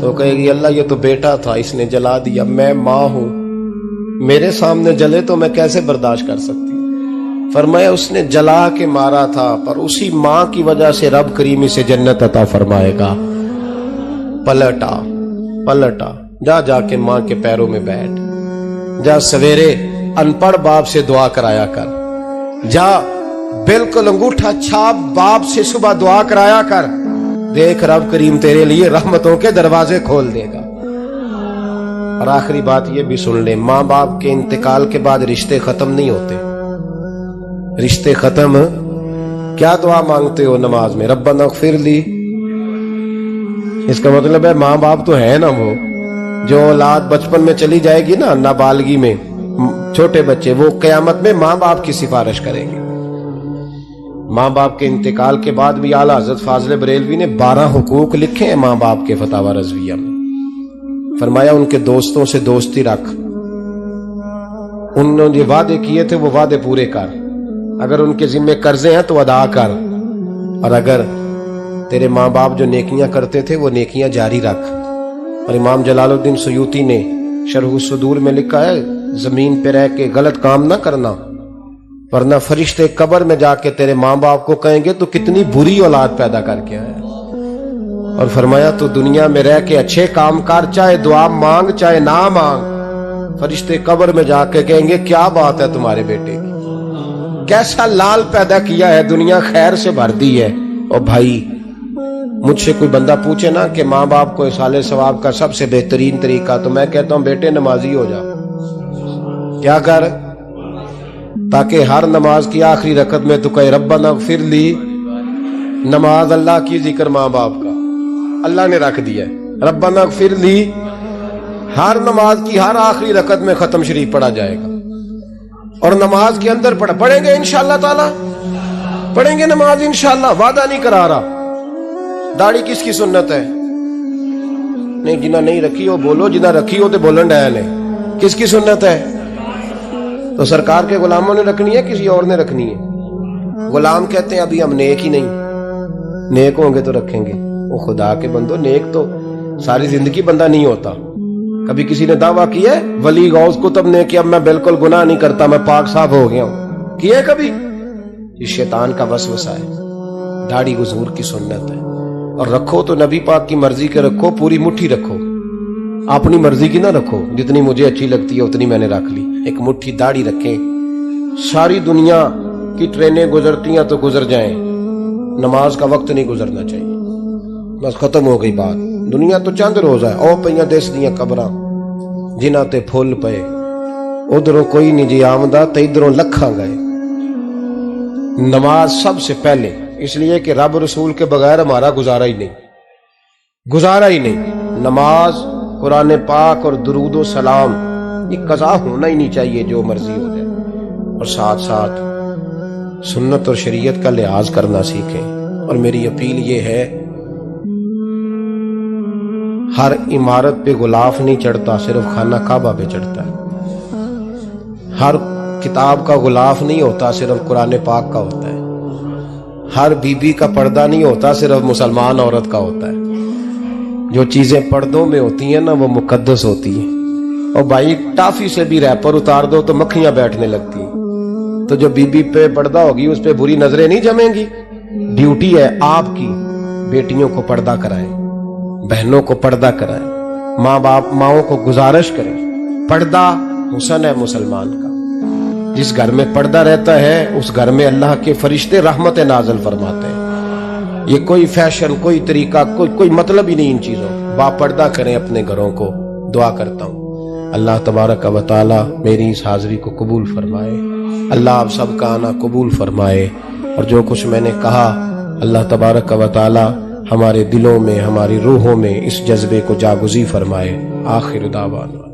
تو کہے گی اللہ یہ تو بیٹا تھا، اس نے جلا دیا، میں ماں ہوں، میرے سامنے جلے تو میں کیسے برداشت کر سکتی؟ فرمایا اس نے جلا کے مارا تھا، پر اسی ماں کی وجہ سے رب کریم اسے جنت عطا فرمائے گا۔ پلٹا جا کے ماں کے پیروں میں بیٹھ، جا سویرے ان پڑھ باپ سے دعا کرایا کر، جا بالکل انگوٹھا چھاپ باپ سے صبح دعا کرایا کر، دیکھ رب کریم تیرے لیے رحمتوں کے دروازے کھول دے گا۔ اور آخری بات یہ بھی سن لیں، ماں باپ کے انتقال کے بعد رشتے ختم نہیں ہوتے۔ رشتے ختم کیا دعا مانگتے ہو نماز میں؟ ربنا اغفر لی، اس کا مطلب ہے ماں باپ تو ہے نا، وہ جو اولاد بچپن میں چلی جائے گی نا، نابالغی میں چھوٹے بچے، وہ قیامت میں ماں باپ کی سفارش کریں گے۔ ماں باپ کے انتقال کے بعد بھی اعلیٰ حضرت فاضل بریلوی نے 12 حقوق لکھے ہیں ماں باپ کے فتاوی رضویہ میں۔ فرمایا ان کے دوستوں سے دوستی رکھ، انہوں نے وعدے کیے تھے وہ وعدے پورے کر، اگر ان کے ذمہ قرضے ہیں تو ادا کر، اور اگر تیرے ماں باپ جو نیکیاں کرتے تھے وہ نیکیاں جاری رکھ۔ اور امام جلال الدین سیوطی نے شرح الصدور میں لکھا ہے زمین پہ رہ کے غلط کام نہ کرنا، ورنہ فرشتے قبر میں جا کے تیرے ماں باپ کو کہیں گے تو کتنی بری اولاد پیدا کر کے آیا۔ اور فرمایا تو دنیا میں رہ کے اچھے کام کر، چاہے دعا مانگ چاہے نہ مانگ، فرشتے قبر میں جا کے کہیں گے کیا بات ہے تمہارے بیٹے کی، کیسا لال پیدا کیا ہے، دنیا خیر سے بھر دی ہے۔ اور بھائی مجھ سے کوئی بندہ پوچھے نا کہ ماں باپ کو اصالہ ثواب کا سب سے بہترین طریقہ، تو میں کہتا ہوں بیٹے نمازی ہو جاؤ۔ کیا کر؟ تاکہ ہر نماز کی آخری رکعت میں تو کہے ربنا اغفر لی۔ نماز اللہ کی، ذکر ماں باپ کا، اللہ نے رکھ دیا ہے ربنا اغفر لی، ہر نماز کی ہر آخری رکعت میں ختم شریف پڑھا جائے گا۔ اور نماز کے اندر پڑھیں گے انشاءاللہ تعالی، پڑھیں گے نماز انشاءاللہ، وعدہ نہیں کرا رہا۔ داڑھی کس کی سنت ہے؟ نہیں جنہ نہیں رکھی ہو بولو، جنہ رکھی ہو تو بولن ڈائل ہے۔ کس کی سنت ہے؟ تو سرکار کے غلاموں نے رکھنی ہے کسی اور نے رکھنی ہے؟ غلام کہتے ہیں ابھی ہم نیک ہی نہیں، نیک ہوں گے تو رکھیں گے۔ وہ خدا کے بندو، نیک تو ساری زندگی بندہ نہیں ہوتا۔ کبھی کسی نے دعویٰ کیا ہے ولی غوث کتب نے کہ اب میں بالکل گناہ نہیں کرتا، میں پاک صاف ہو گیا ہوں؟ کیا ہے کبھی؟ یہ شیطان کا وسوسہ ہے۔ داڑھی حضور کی سنت ہے، اور رکھو تو نبی پاک کی مرضی کے رکھو، پوری مٹھی رکھو، اپنی مرضی کی نہ رکھو، جتنی مجھے اچھی لگتی ہے اتنی میں نے رکھ لی۔ ایک مٹھی داڑھی رکھیں، ساری دنیا کی ٹرینیں گزرتی ہیں تو گزر جائیں، نماز کا وقت نہیں گزرنا چاہیے، بس ختم ہو گئی بات۔ دنیا تو چند روز ہے، او پئیاں دس دیاں قبراں جنہاں تے پھول پئے، ادھروں کوئی نہیں جی آمدہ تے ادھروں لکھاں گئے۔ نماز سب سے پہلے، اس لیے کہ رب رسول کے بغیر ہمارا گزارا ہی نہیں۔ نماز، قرآن پاک اور درود و سلام، یہ قضا ہونا ہی نہیں چاہیے، جو مرضی ہو جائے۔ اور ساتھ ساتھ سنت اور شریعت کا لحاظ کرنا سیکھیں۔ اور میری اپیل یہ ہے، ہر عمارت پہ غلاف نہیں چڑھتا، صرف خانہ کعبہ پہ چڑھتا ہے۔ ہر کتاب کا غلاف نہیں ہوتا، صرف قرآن پاک کا ہوتا ہے۔ ہر بی بی کا پردہ نہیں ہوتا، صرف مسلمان عورت کا ہوتا ہے۔ جو چیزیں پردوں میں ہوتی ہیں نا وہ مقدس ہوتی ہیں۔ اور بھائی ٹافی سے بھی ریپر اتار دو تو مکھیاں بیٹھنے لگتی ہیں، تو جو بی بی پہ پردہ ہوگی اس پہ بری نظریں نہیں جمیں گی۔ ڈیوٹی ہے آپ کی، بیٹیوں کو پردہ کرائیں، بہنوں کو پردہ کرائیں، ماؤں کو گزارش کریں۔ پردہ حسن ہے مسلمان کا۔ جس گھر میں پردہ رہتا ہے اس گھر میں اللہ کے فرشتے رحمت نازل فرماتے ہیں۔ یہ کوئی فیشن، کوئی طریقہ، کوئی مطلب ہی نہیں ان چیزوں۔ با پردہ کریں اپنے گھروں کو۔ دعا کرتا ہوں اللہ تبارک و تعالی میری اس حاضری کو قبول فرمائے، اللہ آپ سب کا آنا قبول فرمائے، اور جو کچھ میں نے کہا اللہ تبارک و تعالی ہمارے دلوں میں، ہماری روحوں میں اس جذبے کو جاگزی فرمائے۔ آخر دعوانا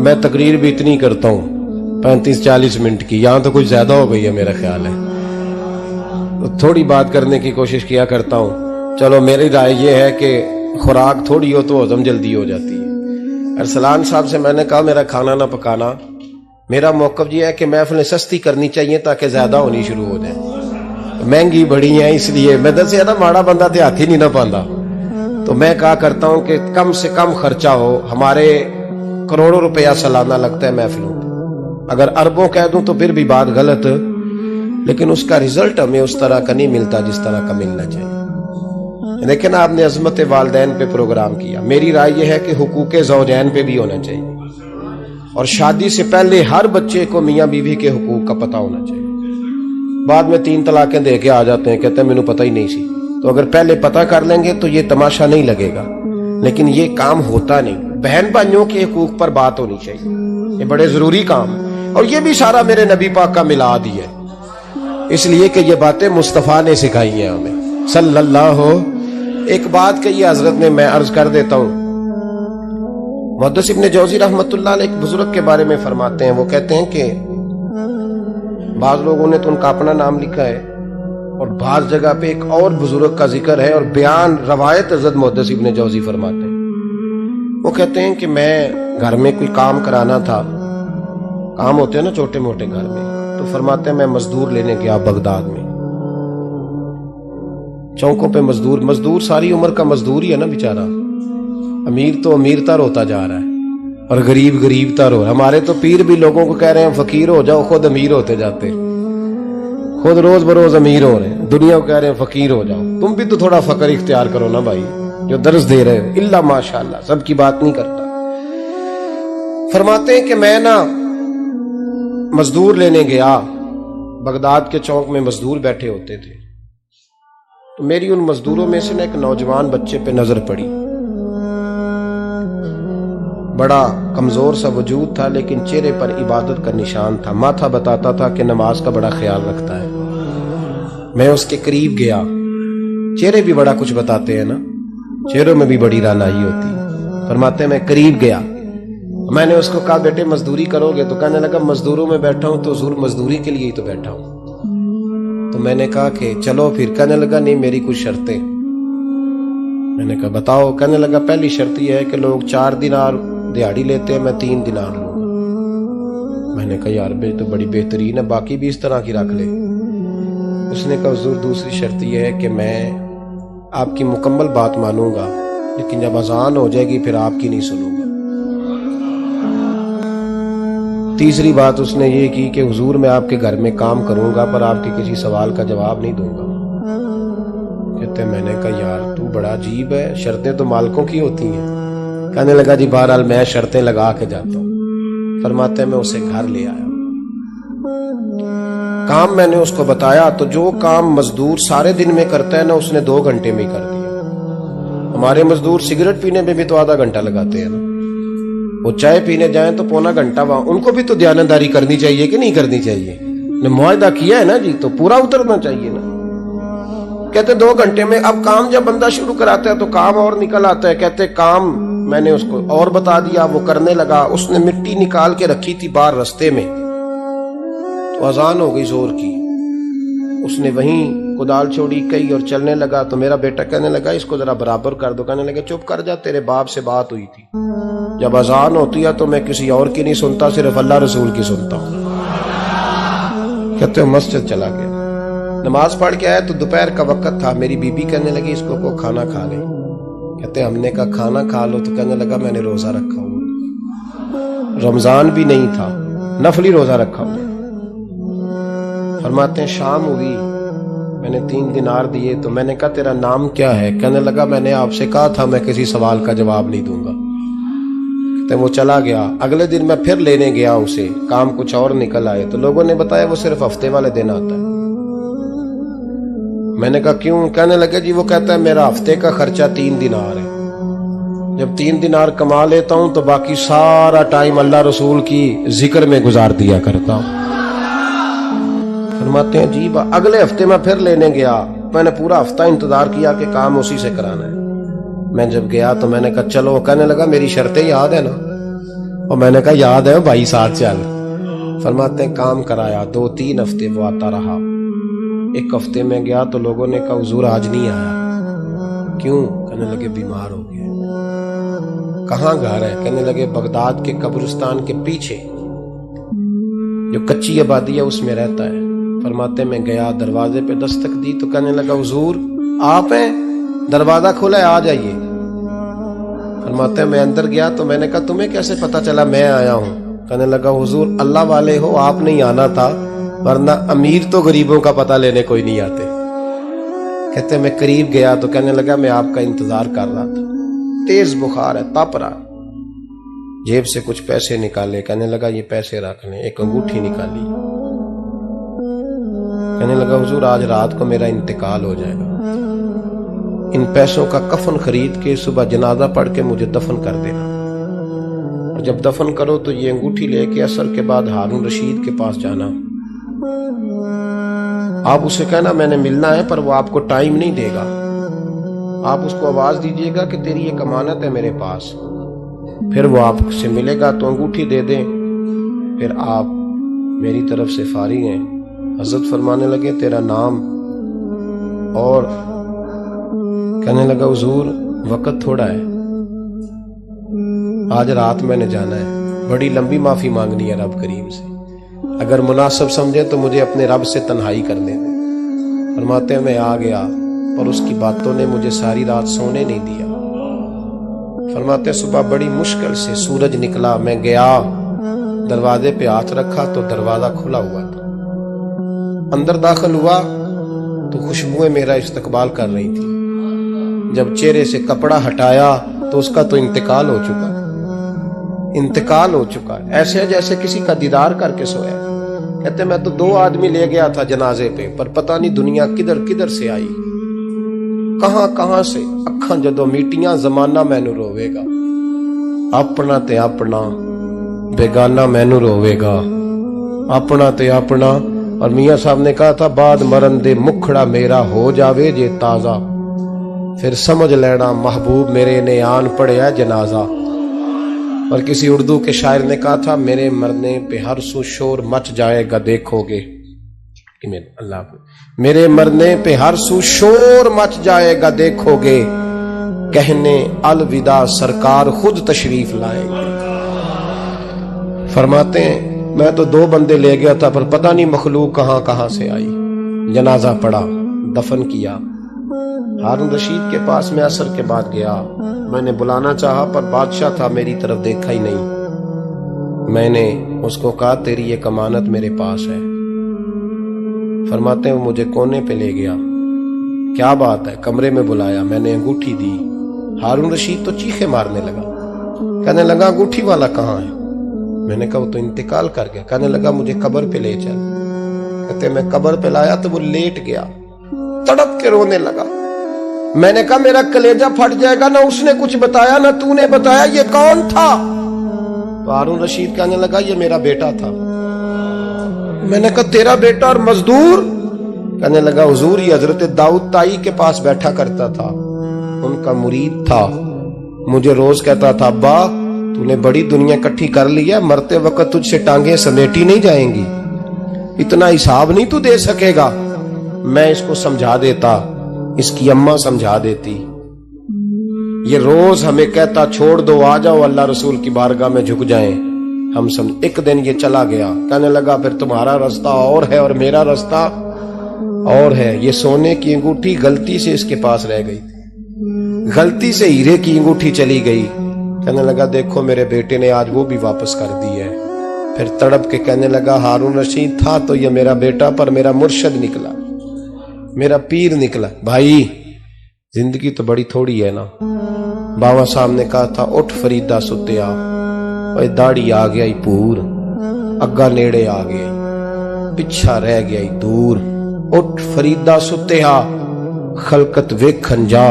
میں تقریر بھی اتنی کرتا ہوں 35-40 منٹ کی، یہاں تو کچھ زیادہ ہو گئی ہے میرا خیال ہے، تو تھوڑی بات کرنے کی کوشش کیا کرتا ہوں۔ چلو میری رائے یہ ہے کہ خوراک تھوڑی ہو تو ہضم جلدی ہو جاتی ہے، ارسلان صاحب سے میں نے کہا میرا کھانا نہ پکانا، میرا موقف یہ ہے کہ محفلیں سستی کرنی چاہیے تاکہ زیادہ ہونی شروع ہو جائیں، مہنگی بڑی ہیں اس لیے میں دسیا نا ماڑا بندہ تے ہاتھ ہی نہیں نہ پاندا، تو میں کہا کرتا ہوں کہ کم سے کم خرچہ ہو، ہمارے کروڑوں روپیہ سالانہ لگتا ہے محفلوں پہ، اگر اربوں کہہ دوں تو پھر بھی بات غلط، لیکن اس کا رزلٹ ہمیں اس طرح کا نہیں ملتا جس طرح کا ملنا چاہیے۔ لیکن آپ نے عظمت والدین پہ پروگرام کیا، میری رائے یہ ہے کہ حقوق زوجین پہ بھی ہونا چاہیے، اور شادی سے پہلے ہر بچے کو میاں بیوی کے حقوق کا پتہ ہونا چاہیے۔ بعد میں 3 طلاقیں دے کے آ جاتے ہیں، کہتے ہیں مینوں پتہ ہی نہیں سی، تو اگر پہلے پتہ کر لیں گے تو یہ تماشا نہیں لگے گا، لیکن یہ کام ہوتا نہیں۔ بہن بھائیوں کے حقوق پر بات ہونی چاہیے، یہ بڑے ضروری کام، اور یہ بھی سارا میرے نبی پاک کا میلاد ہی ہے، اس لیے کہ یہ باتیں مصطفیٰ نے سکھائی ہیں ہمیں صلی اللہ ہو۔ ایک بات کہی حضرت نے، میں عرض کر دیتا ہوں، محدث ابن جوزی رحمۃ اللہ علیہ ایک بزرگ کے بارے میں فرماتے ہیں، وہ کہتے ہیں کہ بعض لوگوں نے تو ان کا اپنا نام لکھا ہے، اور بعض جگہ پہ ایک اور بزرگ کا ذکر ہے، اور بیان روایت حضرت محدث ابن جوزی فرماتے ہیں، وہ کہتے ہیں کہ میں گھر میں کوئی کام کرانا تھا، کام ہوتے ہیں نا چھوٹے موٹے گھر میں، تو فرماتے ہیں میں مزدور لینے گیا بغداد میں، چوکوں پہ مزدور ساری عمر کا مزدور ہی ہے نا بیچارہ، امیر تو امیر تر ہوتا جا رہا ہے اور غریب تر ہو، ہمارے تو پیر بھی لوگوں کو کہہ رہے ہیں فقیر ہو جاؤ، خود امیر ہوتے جاتے، خود روز بروز امیر ہو رہے ہیں، دنیا کو کہہ رہے ہیں فقیر ہو جاؤ، تم بھی تو تھوڑا فقر اختیار کرو نا بھائی، جو درس دے رہے ہو، الا ماشاءاللہ، سب کی بات نہیں کرتا۔ فرماتے ہیں کہ میں نا مزدور لینے گیا، بغداد کے چوک میں مزدور بیٹھے ہوتے تھے، تو میری ان مزدوروں میں سے ایک نوجوان بچے پہ نظر پڑی، بڑا کمزور سا وجود تھا لیکن چہرے پر عبادت کا نشان تھا، ماتھا بتاتا تھا کہ نماز کا بڑا خیال رکھتا ہے۔ میں اس کے قریب گیا، چہرے بھی بڑا کچھ بتاتے ہیں نا، چہروں میں بھی بڑی رانائی ہوتی ہے، فرماتے ہیں میں قریب گیا، میں نے اس کو کہا بیٹے مزدوری کرو گے؟ تو کہنے لگا مزدوروں میں بیٹھا ہوں تو حضور مزدوری کے لیے ہی تو بیٹھا ہوں۔ تو میں نے کہا کہ چلو پھر، کہنے لگا نہیں میری کچھ شرطیں، میں نے کہا بتاؤ؟ کہنے لگا پہلی شرط یہ ہے کہ لوگ 4 دینار دیہاڑی لیتے ہیں، میں 3 دینار لوں گا۔ میں نے کہا یار بھائی تو بڑی بہترین ہے، باقی بھی اس طرح کی رکھ لے۔ اس نے کہا حضور دوسری شرط یہ ہے کہ میں آپ کی مکمل بات مانوں گا، لیکن جب اذان ہو جائے گی پھر آپ کی نہیں سنوں گا۔ تیسری بات اس نے یہ کی کہ حضور میں آپ کے گھر میں کام کروں گا پر آپ کے کسی سوال کا جواب نہیں دوں گا۔ کہتے ہیں میں نے کہا یار تو بڑا عجیب ہے، شرطیں تو مالکوں کی ہوتی ہیں۔ کہنے لگا جی بہرحال میں شرطیں لگا کے جاتا ہوں۔ فرماتے ہیں میں اسے گھر لے آیا، کام میں نے اس کو بتایا، تو جو کام مزدور سارے دن میں کرتا ہے نا اس نے 2 گھنٹے میں کر دیا۔ ہمارے مزدور سگریٹ پینے میں بھی تو آدھا گھنٹہ لگاتے ہیں نا، وہ چائے پینے جائیں تو پونا گھنٹہ، وہاں ان کو بھی تو دیانتداری کرنی چاہیے کہ نہیں کرنی چاہیے؟ نے معاہدہ کیا ہے نا جی، تو پورا اترنا چاہیے نا۔ کہتے 2 گھنٹے میں، اب کام جب بندہ شروع کراتا ہے تو کام اور نکل آتا ہے۔ کہتے کام میں نے اس کو اور بتا دیا، وہ کرنے لگا، اس نے مٹی نکال کے رکھی تھی باہر رستے میں، تو اذان ہو گئی زور کی، اس نے وہیں کدال چھوڑی کئی اور چلنے لگا۔ تو میرا بیٹا کہنے لگا اس کو ذرا برابر کر دو، کہنے لگا چپ کر جا، تیرے باپ سے بات ہوئی تھی، جب اذان ہوتی ہے تو میں کسی اور کی نہیں سنتا، صرف اللہ رسول کی سنتا ہوں۔ کہتے ہیں مسجد چلا گیا، نماز پڑھ کے آیا تو دوپہر کا وقت تھا، میری بی بی کہنے لگی اس کو کھانا کھا لے۔ کہتے ہیں ہم نے کہا کھانا کھا لو، تو کہنے لگا میں نے روزہ رکھا ہوا، رمضان بھی نہیں تھا، نفلی روزہ رکھا ہوا۔ فرماتے ہیں شام ہوئی، میں نے 3 دینار دیے، تو میں نے کہا تیرا نام کیا ہے؟ کہنے لگا میں نے آپ سے کہا تھا میں کسی سوال کا جواب نہیں دوں گا۔ کہتے ہیں وہ چلا گیا۔ اگلے دن میں پھر لینے گیا اسے، کام کچھ اور نکل آئے، تو لوگوں نے بتایا وہ صرف ہفتے والے دن آتا ہے۔ میں نے کہا کیوں؟ کہنے لگے جی وہ کہتا ہے میرا ہفتے کا خرچہ 3 دینار ہے، جب 3 دینار کما لیتا ہوں تو باقی سارا ٹائم اللہ رسول کی ذکر میں گزار دیا کرتا ہوں۔ فرماتے ہیں عجیب، اگلے ہفتے میں پھر لینے گیا، میں نے پورا ہفتہ انتظار کیا کہ کام اسی سے کرانا ہے۔ میں جب گیا تو میں نے کہا چلو، کہنے لگا میری شرطیں یاد ہے نا؟ اور میں نے کہا یاد ہے بھائی، ساتھ چل۔ فرماتے ہیں کام کرایا، 2-3 ہفتے وہ آتا رہا۔ ایک ہفتے میں گیا تو لوگوں نے کہا حضور آج نہیں آیا، کیوں؟ کہنے لگے بیمار ہو گئے۔ کہاں گھر ہے؟ کہنے لگے بغداد کے قبرستان کے پیچھے جو کچی آبادی ہے اس میں رہتا ہے۔ فرماتے میں گیا، دروازے پہ دستک دی تو کہنے لگا حضور آپ ہیں؟ دروازہ کھلا ہے، آ جائیے۔ فرماتے میں اندر گیا تو میں نے کہا تمہیں کیسے پتا چلا میں آیا ہوں؟ کہنے لگا حضور اللہ والے ہو، آپ نہیں آنا تھا، ورنہ امیر تو غریبوں کا پتہ لینے کوئی نہیں آتے۔ کہتے میں قریب گیا تو کہنے لگا میں آپ کا انتظار کر رہا تھا، تیز بخار ہے، تپ رہا۔ جیب سے کچھ پیسے نکالے، کہنے لگا یہ پیسے رکھ لیں۔ ایک انگوٹھی نکالی، کہنے لگا حضور آج رات کو میرا انتقال ہو جائے گا، ان پیسوں کا کفن خرید کے صبح جنازہ پڑھ کے مجھے دفن کر دینا، اور جب دفن کرو تو یہ انگوٹھی لے کے عصر کے بعد ہارون رشید کے پاس جانا، آپ اسے کہنا میں نے ملنا ہے پر وہ آپ کو ٹائم نہیں دے گا، آپ اس کو آواز دیجئے گا کہ تیری ایک امانت ہے میرے پاس، پھر وہ آپ سے ملے گا تو انگوٹھی دے دیں، پھر آپ میری طرف سے فارغ ہیں۔ حضرت فرمانے لگے تیرا نام؟ اور کہنے لگا حضور وقت تھوڑا ہے، آج رات میں نے جانا ہے، بڑی لمبی معافی مانگنی ہے رب کریم سے، اگر مناسب سمجھے تو مجھے اپنے رب سے تنہائی کرنے دیں۔ فرماتے ہیں میں آ گیا اور اس کی باتوں نے مجھے ساری رات سونے نہیں دیا۔ فرماتے ہیں صبح بڑی مشکل سے سورج نکلا، میں گیا دروازے پہ ہاتھ رکھا تو دروازہ کھلا ہوا تھا، اندر داخل ہوا تو خوشبوئیں میرا استقبال کر رہی تھی، جب چہرے سے کپڑا ہٹایا تو اس کا تو انتقال ہو چکا، انتقال ہو چکا، ایسے جیسے کسی کا دیدار کر کے سویا۔ کہتے میں تو 2 آدمی لے گیا تھا جنازے پہ، پر پتہ نہیں دنیا کدھر کدھر سے آئی، کہاں کہاں سے، اکھاں جدو میٹیاں زمانہ مینو روے گا، اپنا تے اپنا بیگانہ مینو روے گا، اپنا تے اپنا۔ اور میاں صاحب نے کہا تھا بعد مرن دے مکھڑا میرا ہو جاوے جے تازہ، پھر سمجھ لینا محبوب میرے نے آن پڑیا جنازہ۔ اور کسی اردو کے شاعر نے کہا تھا میرے مرنے پہ ہر سو شور مچ جائے گا دیکھو گے، اللہ میرے مرنے پہ ہر سو شور مچ جائے گا دیکھو گے، کہنے الوداع سرکار خود تشریف لائیں گے۔ فرماتے ہیں میں تو 2 بندے لے گیا تھا پر پتہ نہیں مخلوق کہاں کہاں سے آئی، جنازہ پڑا، دفن کیا۔ ہارون رشید کے پاس میں عصر کے بعد گیا، میں نے بلانا چاہا پر بادشاہ تھا، میری طرف دیکھا ہی نہیں۔ میں نے اس کو کہا تیری ایک امانت میرے پاس ہے۔ فرماتے ہیں وہ مجھے کونے پہ لے گیا، کیا بات ہے؟ کمرے میں بلایا، میں نے انگوٹھی دی، ہارون رشید تو چیخے مارنے لگا، کہنے لگا انگوٹھی والا کہاں ہے؟ میں نے کہا وہ تو انتقال کر گیا۔ کہنے لگا مجھے قبر پہ لے چل۔ کہتے میں قبر پہ لایا تو وہ لیٹ گیا، تڑپ کے رونے لگا۔ میں نے کہا میرا کلیجہ پھٹ جائے گا، نہ اس نے کچھ بتایا نہ تو نے بتایا، یہ کون تھا؟ تو ہارون رشید کہنے لگا یہ میرا بیٹا تھا۔ میں نے کہا تیرا بیٹا اور مزدور؟ کہنے لگا حضور یہ حضرت داؤد تائی کے پاس بیٹھا کرتا تھا، ان کا مرید تھا، مجھے روز کہتا تھا ابا تو نے بڑی دنیا کٹھی کر لی ہے، مرتے وقت تجھ سے ٹانگیں سمیٹی نہیں جائیں گی، اتنا حساب نہیں تو دے سکے گا۔ میں اس کو سمجھا دیتا، اس کی اماں سمجھا دیتی، یہ روز ہمیں کہتا چھوڑ دو آ جاؤ اللہ رسول کی بارگاہ میں جھک جائیں، ہم سمجھ۔ ایک دن یہ چلا گیا، کہنے لگا پھر تمہارا رستہ اور ہے اور میرا رستہ اور ہے۔ یہ سونے کی انگوٹھی غلطی سے اس کے پاس رہ گئی تھی، غلطی سے ہیرے کی انگوٹھی چلی گئی۔ کہنے لگا دیکھو میرے بیٹے نے آج وہ بھی واپس کر دی ہے۔ پھر تڑپ کے کہنے لگا ہارون رشید تھا تو یہ میرا بیٹا پر میرا مرشد نکلا، میرا پیر نکلا۔ بھائی زندگی تو بڑی تھوڑی ہے نا۔ باوا صاحب نے کہا تھا اٹھ فریدہ ستیا، اوے داڑھی آ گیا ہی پور، اگا نیڑے آ گیا پچھا رہ گیا ہی دور، اٹھ فریدہ ستیا خلقت ویکھن جا،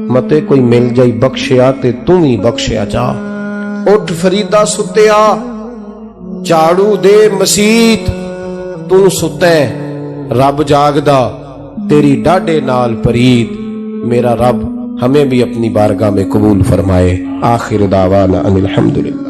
متے کوئی مل جائی بخشیا تے تم ہی بخشیا جا۔ اٹھ فریدہ ستیا جھاڑو دے مسیت، تو ستیں رب جاگدا تیری ڈاڈے نال پرید، میرا رب ہمیں بھی اپنی بارگاہ میں قبول فرمائے۔ آخر دعوانا ان الحمدللہ۔